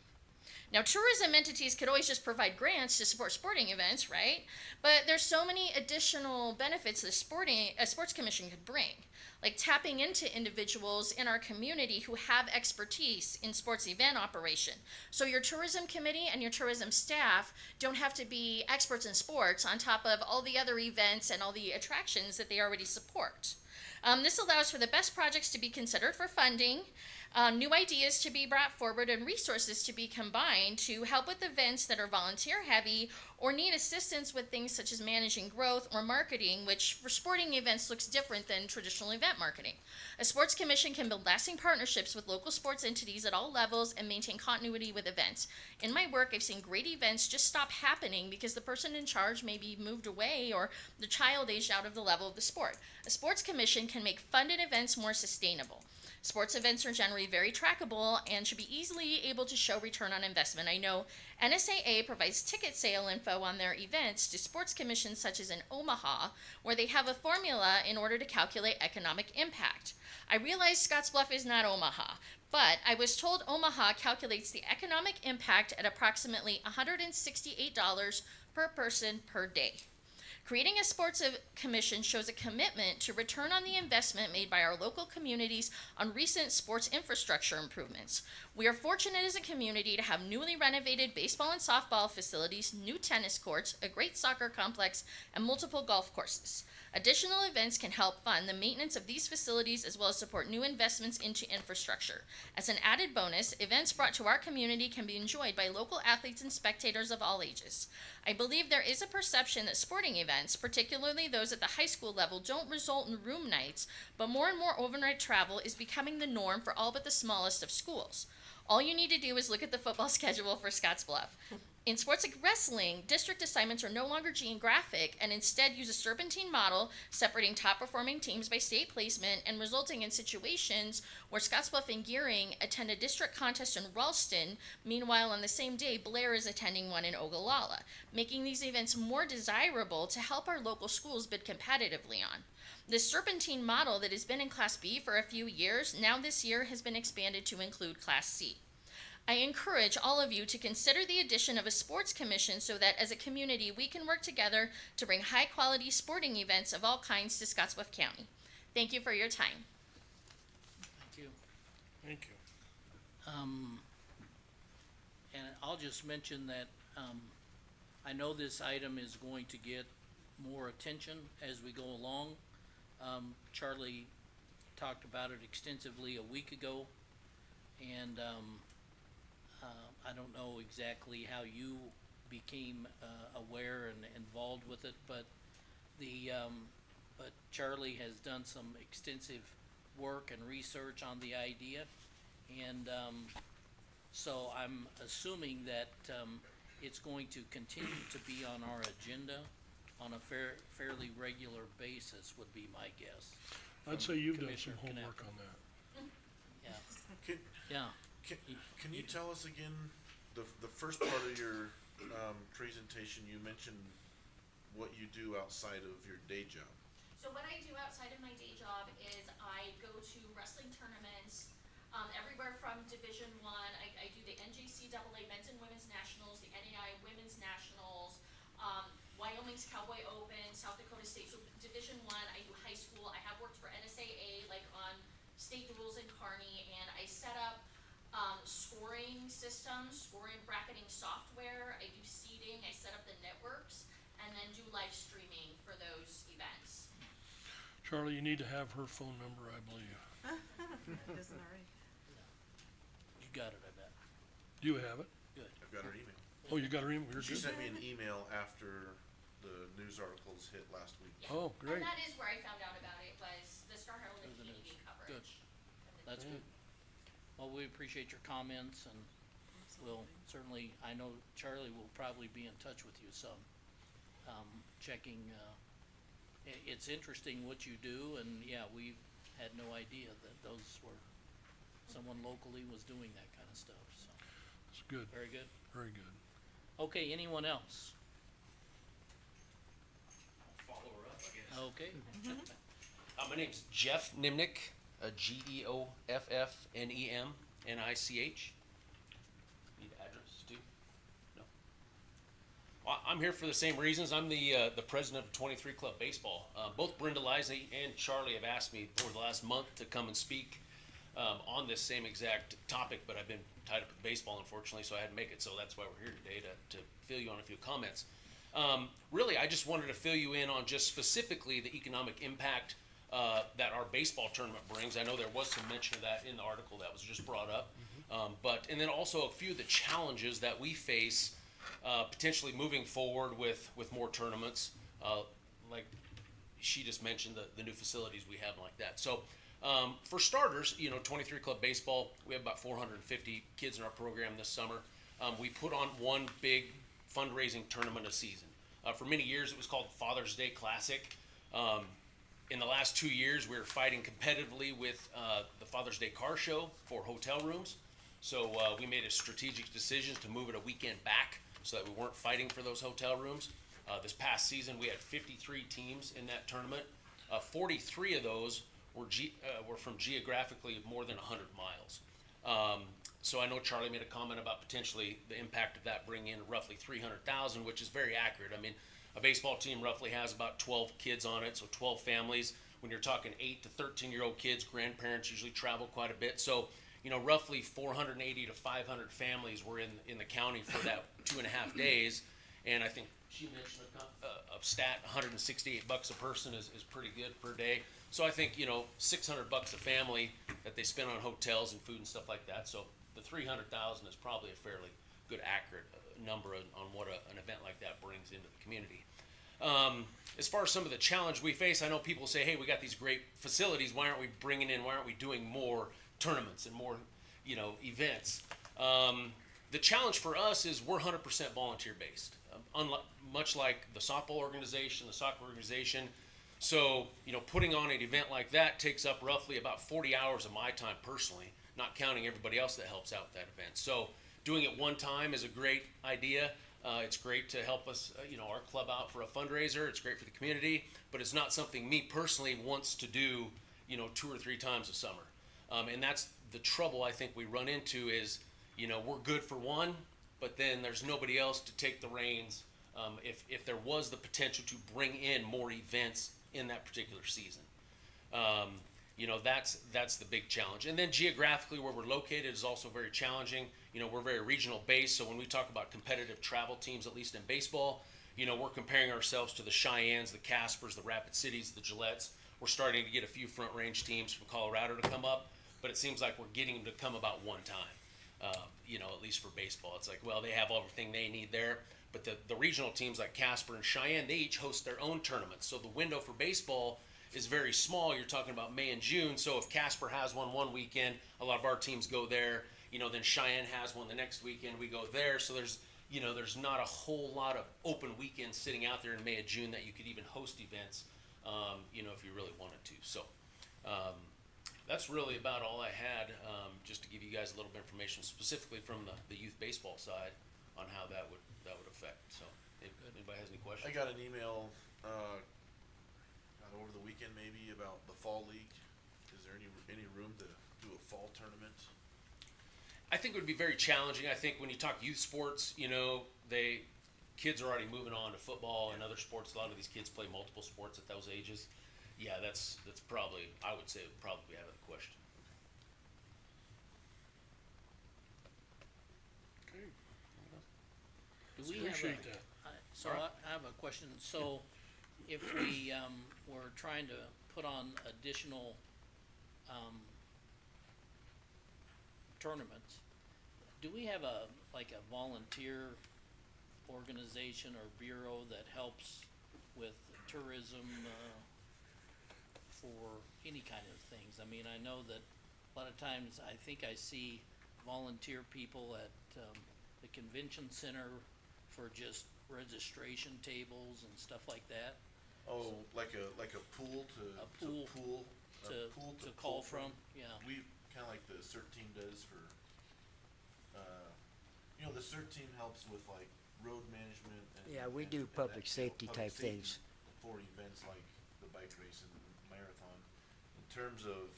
Now, tourism entities could always just provide grants to support sporting events, right? But there's so many additional benefits a sports commission could bring, like tapping into individuals in our community who have expertise in sports event operation. So your tourism committee and your tourism staff don't have to be experts in sports on top of all the other events and all the attractions that they already support. This allows for the best projects to be considered for funding, new ideas to be brought forward, and resources to be combined to help with events that are volunteer heavy or need assistance with things such as managing growth or marketing, which for sporting events looks different than traditional event marketing. A sports commission can build lasting partnerships with local sports entities at all levels and maintain continuity with events. In my work, I've seen great events just stop happening because the person in charge may be moved away or the child aged out of the level of the sport. A sports commission can make funded events more sustainable. Sports events are generally very trackable and should be easily able to show return on investment. I know NSAA provides ticket sale info on their events to sports commissions such as in Omaha, where they have a formula in order to calculate economic impact. I realize Scotts Bluff is not Omaha, but I was told Omaha calculates the economic impact at approximately $168 per person per day. Creating a sports commission shows a commitment to return on the investment made by our local communities on recent sports infrastructure improvements. We are fortunate as a community to have newly renovated baseball and softball facilities, new tennis courts, a great soccer complex, and multiple golf courses. Additional events can help fund the maintenance of these facilities as well as support new investments into infrastructure. As an added bonus, events brought to our community can be enjoyed by local athletes and spectators of all ages. I believe there is a perception that sporting events, particularly those at the high school level, don't result in room nights, but more and more overnight travel is becoming the norm for all but the smallest of schools. All you need to do is look at the football schedule for Scotts Bluff. In sports like wrestling, district assignments are no longer geographic and instead use a serpentine model separating top performing teams by state placement and resulting in situations where Scotts Bluff and Gearing attend a district contest in Ralston. Meanwhile, on the same day, Blair is attending one in Ogallala, making these events more desirable to help our local schools bid competitively on. This serpentine model that has been in Class B for a few years, now this year has been expanded to include Class C. I encourage all of you to consider the addition of a sports commission so that as a community we can work together to bring high quality sporting events of all kinds to Scotts Bluff County. Thank you for your time. Thank you. Thank you. And I'll just mention that, I know this item is going to get more attention as we go along. Charlie talked about it extensively a week ago, and, I don't know exactly how you became aware and involved with it, but but Charlie has done some extensive work and research on the idea, and so I'm assuming that it's going to continue to be on our agenda on a fairly regular basis would be my guess. I'd say you've done some homework on that. Yeah. Can, Yeah. can you tell us again, the first part of your presentation, you mentioned what you do outside of your day job. So what I do outside of my day job is I go to wrestling tournaments everywhere from Division I. I do the NJCAA Men's and Women's Nationals, the NAI Women's Nationals, Wyoming's Cowboy Open, South Dakota State. So Division I do high school. I have worked for NSAA, like on state rules in Kearney, and I set up scoring systems, scoring bracketing software. I do seeding. I set up the networks, and then do live streaming for those events. Charlie, you need to have her phone number, I believe. Doesn't already. You got it, I bet. Do you have it? Good. I've got her email. Oh, you got her email? You're She good. sent me an email after the news articles hit last week. Yeah. Oh, great. And that is where I found out about it, was the Star Herald and Through the TV news. coverage. Good. That's good. Well, we appreciate your comments, and we'll certainly, I know Charlie will probably be in touch with you some, checking, it's interesting what you do, and yeah, we had no idea that those were, someone locally was doing that kind of stuff, so, It's good, very good. very good. Okay, anyone else? Follow her up, I guess. Okay, My name's Jeff Nimnick, GeoffNemnich. Need address too? No. Well, I'm here for the same reasons. I'm the president of 23 Club Baseball. Both Brenda Lisey and Charlie have asked me over the last month to come and speak on this same exact topic, but I've been tied up with baseball, unfortunately, so I had to make it. So that's why we're here today, to fill you on a few comments. Really, I just wanted to fill you in on just specifically the economic impact that our baseball tournament brings. I know there was some mention of that in the article that was just brought up, and then also a few of the challenges that we face potentially moving forward with more tournaments, like she just mentioned, the new facilities we have like that. So for starters, 23 Club Baseball, we have about 450 kids in our program this summer. We put on one big fundraising tournament a season. For many years, it was called Father's Day Classic. In the last 2 years, we were fighting competitively with the Father's Day Car Show for hotel rooms. So we made a strategic decision to move it a weekend back so that we weren't fighting for those hotel rooms. This past season, we had 53 teams in that tournament. 43 of those were from geographically more than 100 miles. So I know Charlie made a comment about potentially the impact of that bringing in roughly 300,000, which is very accurate. I mean, a baseball team roughly has about 12 kids on it, so 12 families. When you're talking 8 to 13-year-old kids, grandparents usually travel quite a bit. So, roughly 480 to 500 families were in the county for that 2.5 days. And I think she mentioned a stat, $168 a person is pretty good per day. So I think, $600 a family that they spend on hotels and food and stuff like that. So the 300,000 is probably a fairly good, accurate number on what an event like that brings into the community. As far as some of the challenge we face, I know people say, hey, we got these great facilities. Why aren't we doing more tournaments and more, events? The challenge for us is we're 100% volunteer based, much like the softball organization, the soccer organization. So, putting on an event like that takes up roughly about 40 hours of my time personally, not counting everybody else that helps out with that event. So doing it one time is a great idea. It's great to help us, our club out for a fundraiser. It's great for the community, but it's not something me personally wants to do, 2 or 3 times a summer. And that's the trouble I think we run into is, we're good for one, but then there's nobody else to take the reins if there was the potential to bring in more events in that particular season. That's the big challenge. And then geographically where we're located is also very challenging. We're very regional based, so when we talk about competitive travel teams, at least in baseball, we're comparing ourselves to the Cheyennes, the Caspers, the Rapid Cities, the Gillettes. We're starting to get a few front range teams from Colorado to come up, but it seems like we're getting them to come about one time, at least for baseball. It's like, well, they have everything they need there, but the regional teams like Casper and Cheyenne, they each host their own tournaments. So the window for baseball is very small. You're talking about May and June. So if Casper has one weekend, a lot of our teams go there. Then Cheyenne has one the next weekend, we go there. So there's not a whole lot of open weekends sitting out there in May and June that you could even host events, if you really wanted to. So that's really about all I had, just to give you guys a little bit of information specifically from the youth baseball side on how that would affect. So if anybody has any questions? I got an email over the weekend maybe about the fall league. Is there any room to do a fall tournament? I think it would be very challenging. I think when you talk youth sports, kids are already moving on to football and other sports. A lot of these kids play multiple sports at those ages. Yeah, that's probably, I would say, it would probably be out of the question. Okay. Do we have Appreciate that. So I have a question. So if we were trying to put on additional tournaments, do we have a volunteer organization or bureau that helps with tourism for any kind of things? I mean, I know that a lot of times I think I see volunteer people at the convention center for just registration tables and stuff like that. Oh, like a pool to call from. Yeah. We kind of like the CERT team does for, the CERT team helps with like road management. Yeah, we do public safety type things. For events like the bike race and the marathon. In terms of,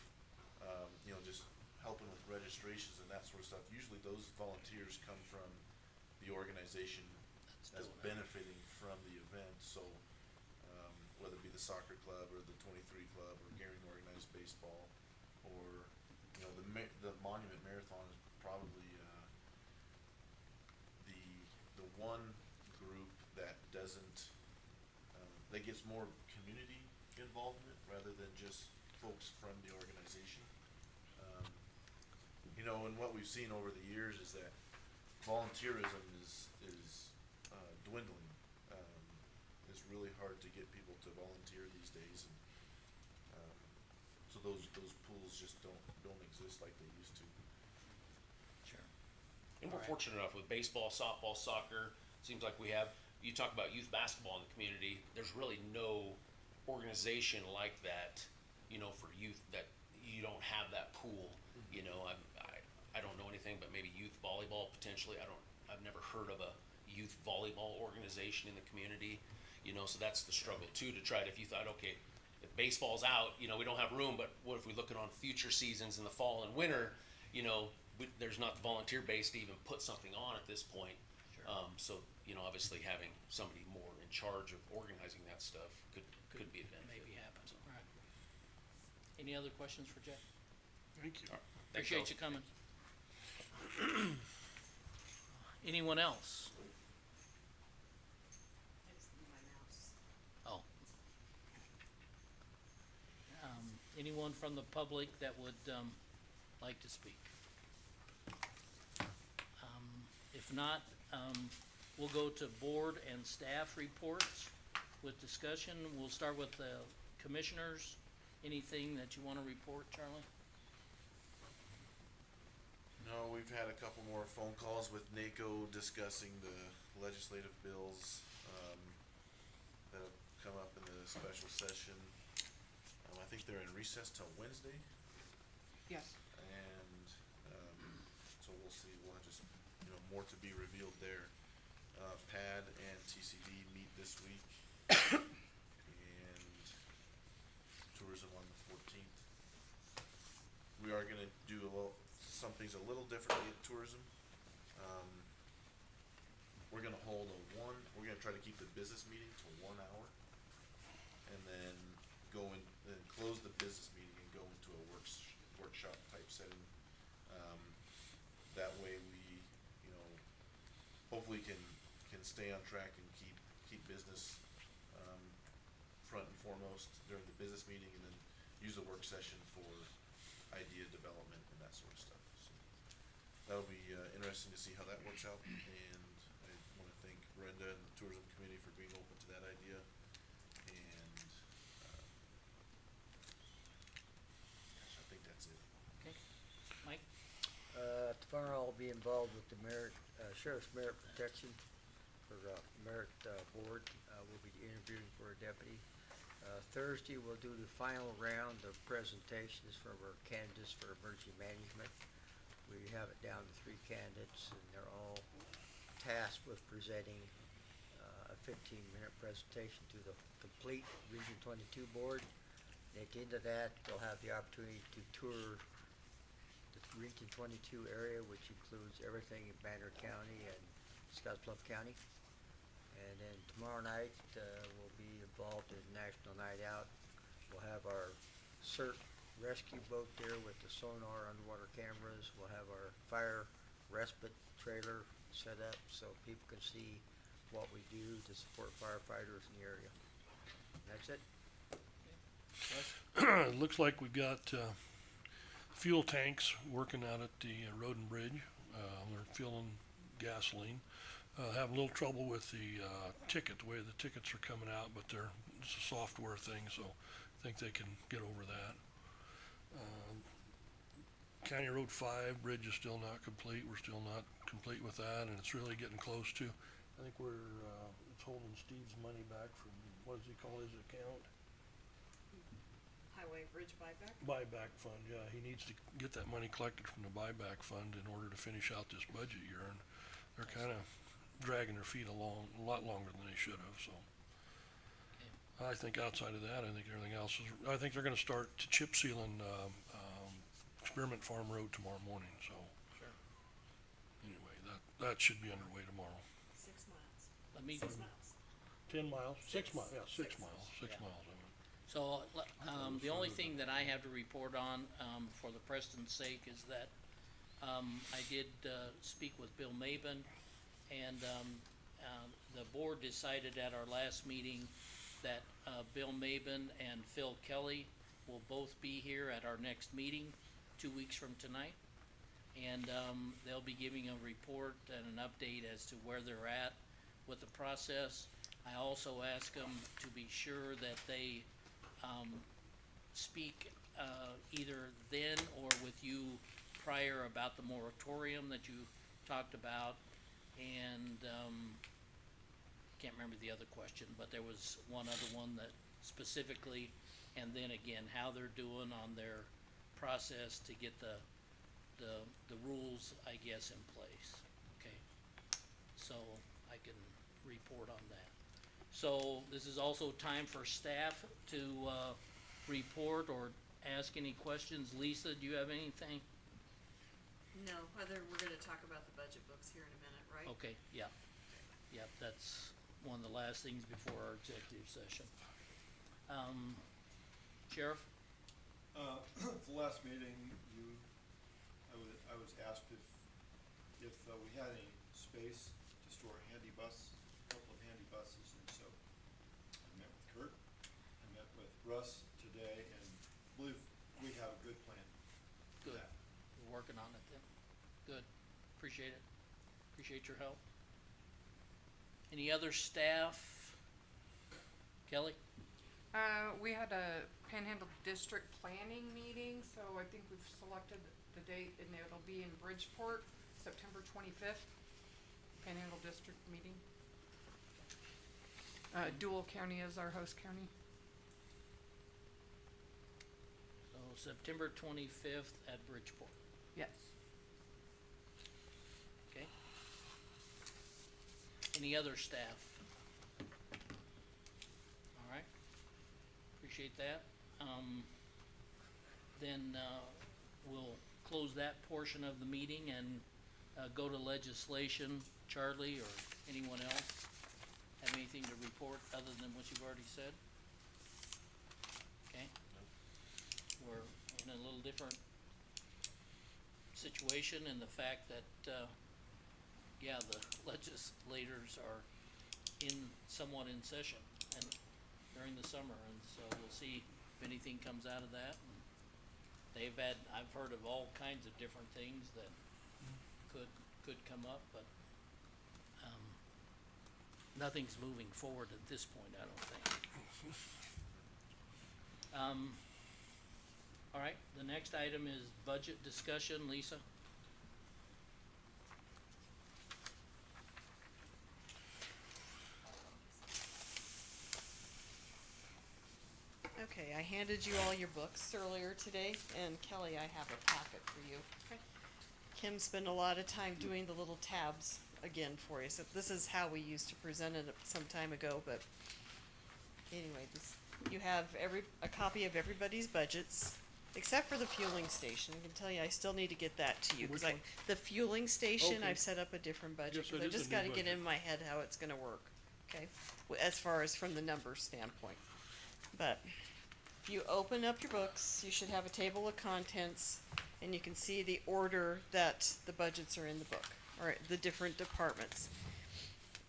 just helping with registrations and that sort of stuff, usually those volunteers come from the organization that's benefiting from the event. So, whether it be the soccer club or the 23 club or Gearing organized baseball, or the Monument Marathon is probably the one group that doesn't that gets more community involvement rather than just folks from the organization. And what we've seen over the years is that volunteerism is dwindling. It's really hard to get people to volunteer these days, and so those pools just don't exist like they used to. Sure. And we're Alright. fortunate enough with baseball, softball, soccer, seems like we have, you talk about youth basketball in the community, there's really no organization like that, you know, for youth, that you don't have that pool, you know, I don't know anything, but maybe youth volleyball potentially, I've never heard of a youth volleyball organization in the community, you know, so that's the struggle too, to try to, if you thought, okay, if baseball's out, you know, we don't have room, but what if we look at on future seasons in the fall and winter, you know, there's not the volunteer base to even put something on at this point. Sure. So, you know, obviously having somebody more in charge of organizing that stuff could be a benefit. Maybe happen, right. Any other questions for Jeff? Thank you. Thanks, Appreciate you coming. Anyone else? Oh. Anyone from the public that would, like to speak? If not, we'll go to board and staff reports with discussion. We'll start with the commissioners. Anything that you wanna report, Charlie? No, we've had a couple more phone calls with NACO discussing the legislative bills, that have come up in the special session. I think they're in recess till Wednesday, Yes. and, so we'll see, we'll have just, you know, more to be revealed there. PAD and TCD meet this week, and tourism on the 14th. We are gonna do some things a little differently at tourism. We're gonna we're gonna try to keep the business meeting to 1 hour, and then close the business meeting and go into a workshop type setting. That way we, you know, hopefully can stay on track and keep business, front and foremost during the business meeting, and then use the work session for idea development and that sort of stuff. So that'll be interesting to see how that works out, and I wanna thank Brenda and the tourism committee for being open to that idea, and gosh, I think that's it. Okay. Mike? Tomorrow I'll be involved with the Sheriff's Merit Protection for, Merit, Board. We'll be interviewing for a deputy. Thursday, we'll do the final round of presentations from our candidates for emergency management. We have it down to 3 candidates, and they're all tasked with presenting, a 15-minute presentation to the complete Region 22 board. And at the end of that, they'll have the opportunity to tour the Region 22 area, which includes everything in Banner County and Scotts Bluff County. And then tomorrow night, we'll be involved in National Night Out. We'll have our CERT rescue boat there with the sonar underwater cameras. We'll have our fire respite trailer set up so people can see what we do to support firefighters in the area. And that's it. It looks like we've got, fuel tanks working out at the road and bridge. They're filling gasoline. Having a little trouble with the the way the tickets are coming out, but it's a software thing, so I think they can get over that. County Road 5 bridge is still not complete. We're still not complete with that, and it's really getting close to. I think it's holding Steve's money back from, what does he call his account? Highway bridge buyback? Buyback fund, yeah. He needs to get that money collected from the buyback fund in order to finish out this budget year, and they're kinda dragging their feet along a lot longer than they should have, so. I think outside of that, I think everything else I think they're gonna start chip sealing, Experiment Farm Road tomorrow morning, so. Sure. Anyway, that should be underway tomorrow. 6 miles. Let me, 6 miles. 10 miles, 6 miles, yeah, 6 Six. miles, 6 Yeah. miles, I mean. so, the only thing that I have to report on, for the Preston's sake is that, I did, speak with Bill Maben, and, the board decided at our last meeting that, Bill Maben and Phil Kelly will both be here at our next meeting, 2 weeks from tonight. And, they'll be giving a report and an update as to where they're at with the process. I also ask them to be sure that they, speak, either then or with you prior about the moratorium that you talked about. And, can't remember the other question, but there was one other one that specifically, and then again, how they're doing on their process to get the rules, I guess, in place, okay? So I can report on that. So this is also time for staff to, report or ask any questions. Lisa, do you have anything? No, other, we're gonna talk about the budget books here in a minute, right? Okay, yeah. Yep, that's one of the last things before our executive session. Sheriff? The last meeting, I was asked if we had any space to store a handy bus, a couple of handy buses, and so I met with Kurt, I met with Russ today, and I believe we have a good plan for Good. that. We're working on it then. Good. Appreciate it. Appreciate your help. Any other staff? Kelly? We had a Panhandle District Planning meeting, so I think we've selected the date, and it'll be in Bridgeport, September 25th. Panhandle District meeting. Dual County is our host county. So September 25th at Bridgeport. Yes. Okay. Any other staff? All right. Appreciate that. Then, we'll close that portion of the meeting and, go to legislation. Charlie or anyone else have anything to report other than what you've already said? Okay. We're in a little different situation in the fact that, yeah, the legislators are somewhat in session and during the summer, and so we'll see if anything comes out of that. And I've heard of all kinds of different things that could come up, but, nothing's moving forward at this point, I don't think. All right, the next item is budget discussion. Lisa? Okay, I handed you all your books earlier today, and Kelly, I have a packet for you. Okay. Kim spent a lot of time doing the little tabs again for you, so this is how we used to present it some time ago, but anyway, you have a copy of everybody's budgets, except for the fueling station. I can tell you, I still need to get that to you, Which cause one? the fueling station, Okay. I've set up a different budget, Yes, cause it I is a just new gotta get budget. in my head how it's gonna work, okay? As far as from the numbers standpoint. But, if you open up your books, you should have a table of contents, and you can see the order that the budgets are in the book, or the different departments.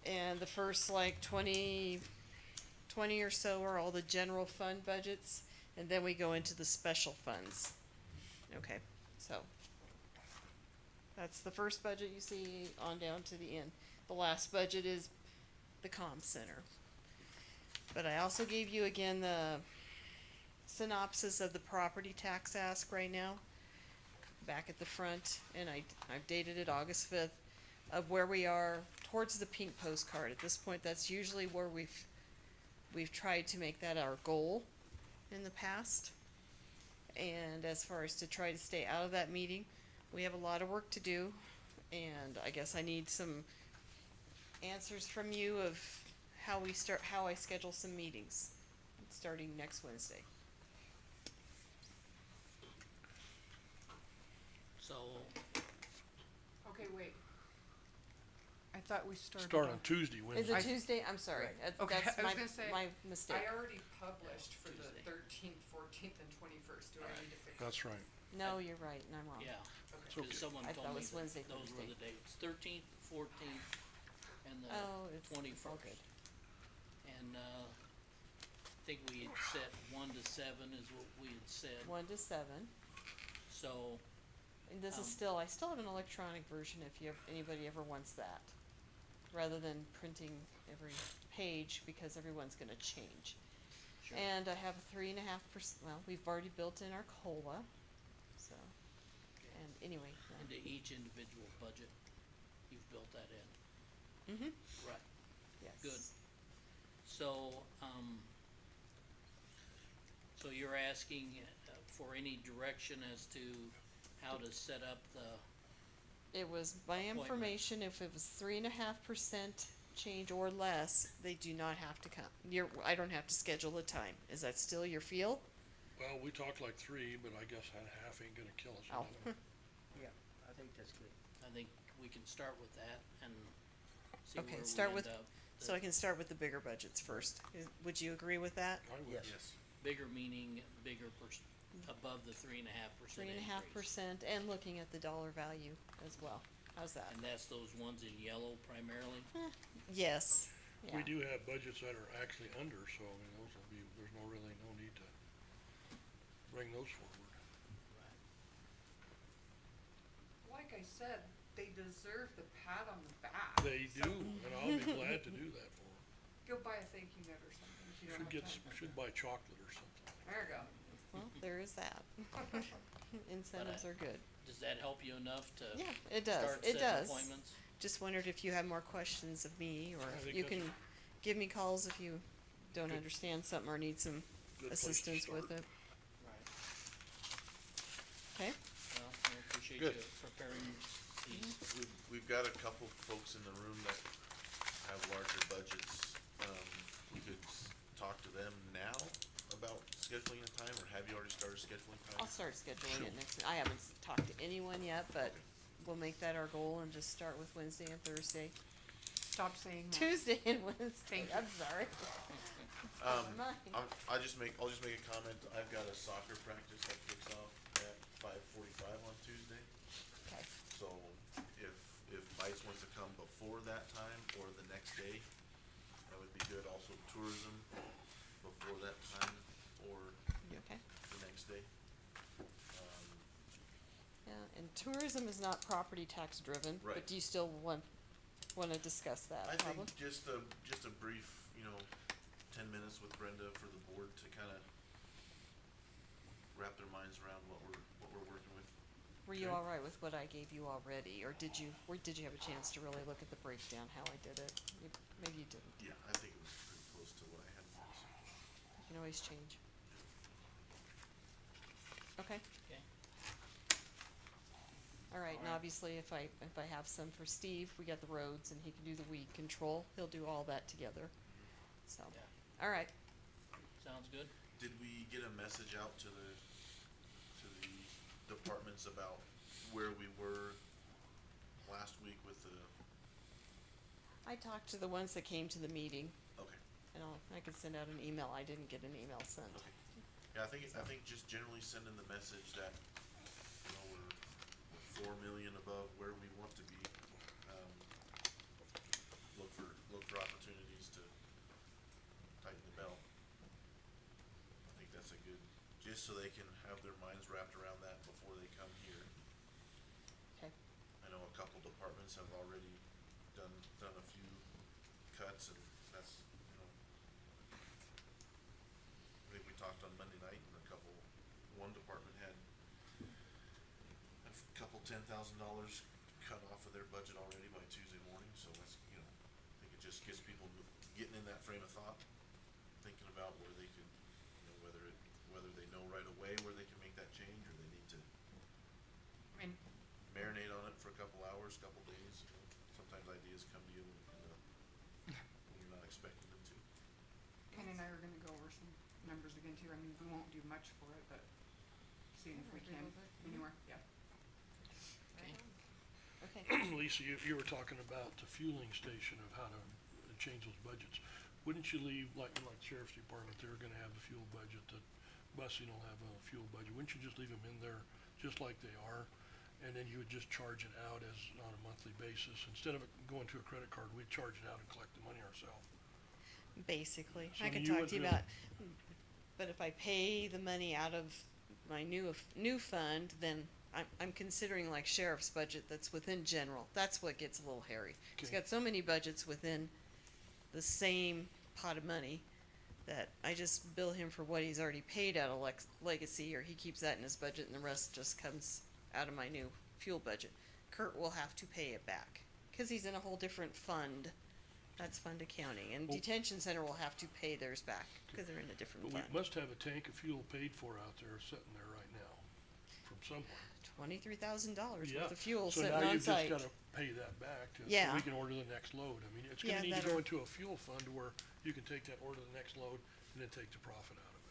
And the first like 20 or so are all the general fund budgets, and then we go into the special funds. Okay, so that's the first budget you see on down to the end. The last budget is the comm center. But I also gave you again the synopsis of the property tax ask right now, back at the front, and I've dated it August 5th, of where we are towards the pink postcard. At this point, that's usually where we've tried to make that our goal in the past. And as far as to try to stay out of that meeting, we have a lot of work to do, and I guess I need some answers from you of how I schedule some meetings, starting next Wednesday. So, Okay, wait. I thought we started. Start on Tuesday, Is Wednesday. it Tuesday? I'm sorry. Okay, That's I was gonna say, my mistake. I already published for the Tuesday. 13th, 14th, and 21st. Do I need to fix it? That's right. No, you're right, and I'm wrong. yeah, It's cause okay. someone I told thought it me was that Wednesday, those were Thursday. the dates, 13th, 14th, and the Oh, it's all 21st. good. And, I think we had set 1 to 7 is what we had said, 1 to 7. so, And this is Um, I still have an electronic version if anybody ever wants that. rather than printing every page, because everyone's gonna change. Sure. And I have a 3.5%, well, we've already built in our COLA, so, and anyway, Into each individual budget, you've built that in. mm-hmm, Right. yes. Good. So, so you're asking for any direction as to how to set up the, It was my Appointment. information, if it was 3.5% change or less, they do not have to come. I don't have to schedule a time. Is that still your feel? Well, we talked like 3, but I guess that half ain't gonna kill us. Oh. Yeah, I think that's good. I think we can start with that and see Okay, where we start end with- up. So I can start with the bigger budgets first. Would you agree with that? I would. Yes. Yes. Bigger meaning bigger above the 3.5% increase. 3.5%, and looking at the dollar value as well. How's that? And that's those ones in yellow primarily? Yes, yeah. We do have budgets that are actually under, so I mean, those will be, there's no need to bring those forward. Like I said, they deserve the pat on the back. They so do, and I'll be glad to do that for them. Go buy a thank you note or something if you don't Should have get, time. should buy chocolate or something. There you go. Well, there is that. Incentives are good. Does that help you enough to Yeah, it does, start it setting does. appointments? Just wondered if you have more questions of me, or I if think you that's can give me calls if you don't Good. understand something or need some Good place to assistance with start. it. Right. Okay? Well, I appreciate you Good. preparing these. We've got a couple folks in the room that have larger budgets. We could talk to them now about scheduling a time, or have you already started scheduling I'll time? start scheduling Sure. it next, I haven't talked to anyone yet, but Okay. we'll make that our goal and just start with Wednesday and Thursday. Stop saying that. Tuesday and Wednesday, Thank you. I'm sorry. Um, Never mind. I'll just make a comment. I've got a soccer practice that kicks off at 5:45 on Tuesday. Okay, So if Bites wants to come before that time or the next day, that would be good. Also tourism before that time or you okay? the next day. Yeah, and tourism is not property tax driven, but Right. do you still wanna discuss that? I Probably? think just a brief, 10 minutes with Brenda for the board to kinda wrap their minds around what we're working with. Were you Okay. alright with what I gave you already, or did you have a chance to really look at the breakdown, how I did it? Maybe you didn't, Yeah, I think it was pretty close to what I had in mind. you can always change. Okay, Okay. alright, and Alright. obviously if I have some for Steve, we got the roads and he can do the weed control, he'll do all that together, so, Yeah. alright. Sounds good? Did we get a message out to the departments about where we were last week with the, I talked to the ones that came to the meeting, okay, and I could send out an email, I didn't get an email sent. okay. Yeah, I think just generally sending the message that, we're 4 million above where we want to be. Look for opportunities to tighten the belt. I think that's a good, just so they can have their minds wrapped around that before they come here. Okay, I know a couple departments have already done a few cuts, and that's, I think we talked on Monday night, and one department had a couple $10,000 cut off of their budget already by Tuesday morning, so that's, I think it just gets people getting in that frame of thought, thinking about where they could, whether they know right away where they can make that change, or they need to I mean, marinate on it for a couple hours, couple days. Sometimes ideas come to you when you're not expecting them to. Ken and I are gonna go over some numbers again too. I mean, we won't do much for it, but seeing if we Agree can with it. anywhere, yeah. Okay. okay, Lisa, you were talking about the fueling station of how to change those budgets. Wouldn't you leave, like Sheriff's Department, they're gonna have a fuel budget, that busing will have a fuel budget, wouldn't you just leave them in there just like they are? And then you would just charge it out as on a monthly basis, instead of it going to a credit card, we'd charge it out and collect the money ourselves. basically, So I then could you talk to you wouldn't about, but if I pay the money out of my new fund, then I'm considering like sheriff's budget that's within general, that's what gets a little hairy. He's Okay. got so many budgets within the same pot of money that I just bill him for what he's already paid out of legacy, or he keeps that in his budget and the rest just comes out of my new fuel budget. Kurt will have to pay it back, cause he's in a whole different fund, that's fund accounting, and Well- detention center will have to pay theirs back, cause they're in a different But we fund. must have a tank of fuel paid for out there, sitting there right now, from somewhere. $23,000 Yeah. worth of fuel So sitting now on you've site. just gotta pay that back to, so Yeah. we can order the next load. I mean, it's Yeah, gonna need to that go or- into a fuel fund where you can take that, order the next load, and then take the profit out of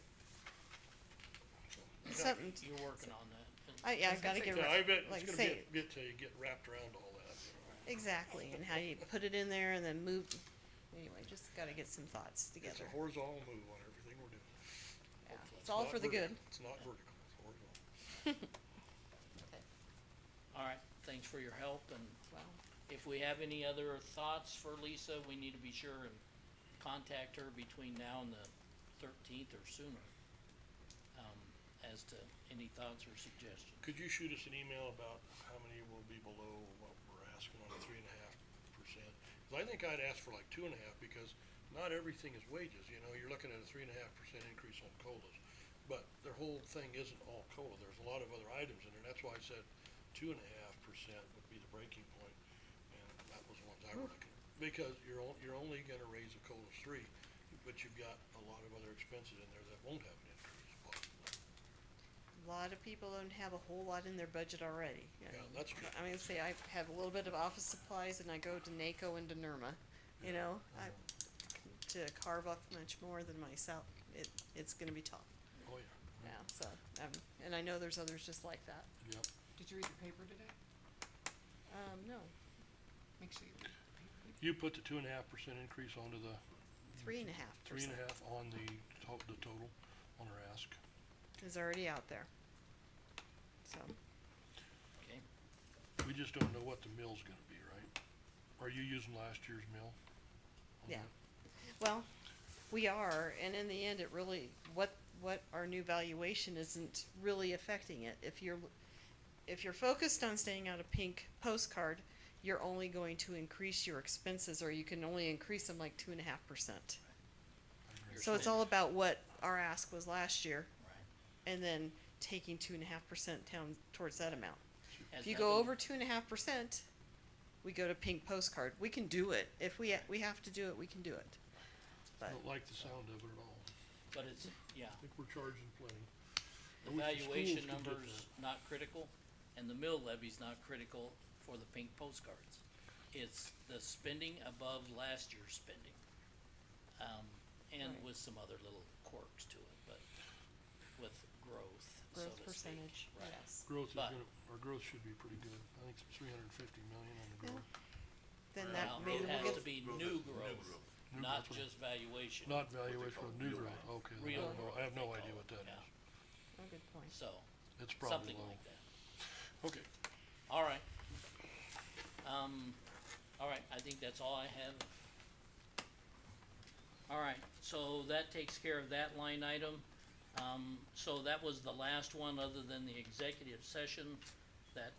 it. Something, You're working on that. I've gotta get, So I bet like it's say, gonna get to, get wrapped around all that. exactly, and how you put it in there and then move, anyway, just gotta get some thoughts It's together. a horizontal move on everything we're doing. Yeah, Hopefully it's all not for the vertical. good. It's not vertical, it's horizontal. All right, thanks for your help, and Well, if we have any other thoughts for Lisa, we need to be sure and contact her between now and the 13th or sooner, as to any thoughts or suggestions. Could you shoot us an email about how many will be below what we're asking on the 3.5%? Cause I think I'd ask for like 2.5, because not everything is wages, you know, you're looking at a 3.5% increase on COLAs. But their whole thing isn't all COLA, there's a lot of other items in there, that's why I said 2.5% would be the breaking point, and that was the ones I were looking at. Because you're only gonna raise the COLAs 3, but you've got a lot of other expenses in there that won't have an increase, possibly. a lot of people don't have a whole lot in their budget already. Yeah, that's true. I mean, say I have a little bit of office supplies and I go to NACO and to NERMA, you know, to carve up much more than myself, it's gonna be tough, Oh, yeah, yeah, so, and I know there's others just like that. yep. Did you read the paper today? No, Make sure you read the paper. You put the 2.5% increase onto the 3.5%. 3.5 on the total on our ask. Is already out there. So, Okay, We just don't know what the mill's gonna be, right? Are you using last year's mill? on yeah. that? Well, we are, and in the end, it really, what our new valuation isn't really affecting it. If you're focused on staying out of pink postcard, you're only going to increase your expenses, or you can only increase them like 2.5%. So it's all about what our ask was last year, right. and then taking 2.5% down towards that amount. Has If you that go been- over 2.5%, we go to pink postcard. We can do it. If we have to do it, we can do it. I But don't like the sound of it at all. But it's, yeah, I think we're charging plenty. the I wish the valuation schools could get number's not critical, and the mill levy's not critical for the pink postcards. It's the spending above last year's spending, and Right. with some other little quirks to it, but with growth, so growth to percentage, speak. Right. yes. Growth is But- our growth should be pretty good. I think it's 350 million on the Yeah. growth. Then Well, that maybe it we'll has get to be Growth new is new growth, growth. New not growth. just valuation. Not valuation call of new real growth, growth. okay, then Real I don't know, growth, I have no they idea call what it, that yeah. is. oh, good point. So, It's probably something low. like that. Okay, All right. All right, I think that's all I have. All right, so that takes care of that line item. So that was the last one, other than the executive session that,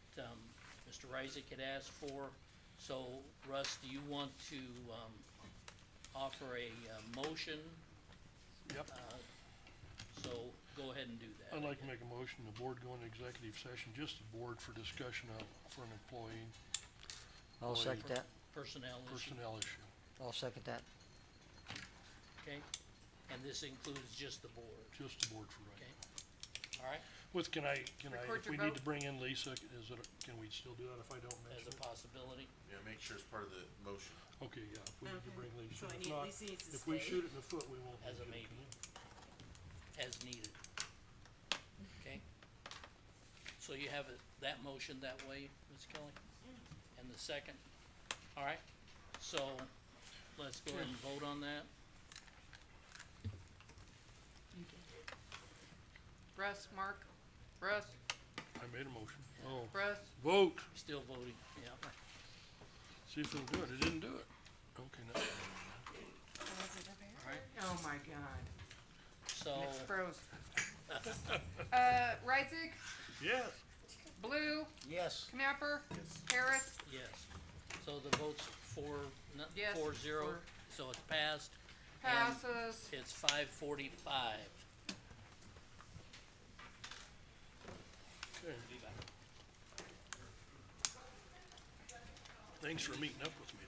Mr. Reisig had asked for. So Russ, do you want to, offer a, motion? yep. So go ahead and do that. I'd like to make a motion, the board go into executive session, just the board for discussion of, for an employee I'll second that. Personnel issue, personnel issue. I'll second that. okay? And this includes just the board, Just the board for right okay? now. All right, Can I, Record if your we need to vote. bring in Lisa, can we still do that if I don't as mention a it? possibility. Yeah, make sure it's part of the motion. Okay, yeah, if we need to bring Lisa, So if not, Lisa needs to if we stay. shoot it in the foot, we won't. As a need to. maybe. As needed. Okay? So you have it, that motion that way, Ms. Kelly? And the second? All right, so let's go ahead and vote on that. Russ, Mark, Russ, I made a motion. Oh, Russ, vote, Still voting, yeah. see if it'll do it. It didn't do it. Okay, now. All right, oh my god, so, it's froze. Reisig, Yes. Blue, Yes. Knapper, Yes. Harris, Yes. So the vote's Yes, 4-0, for- so it's passed. And passes. it's 5:45. Okay. Thanks for meeting up with me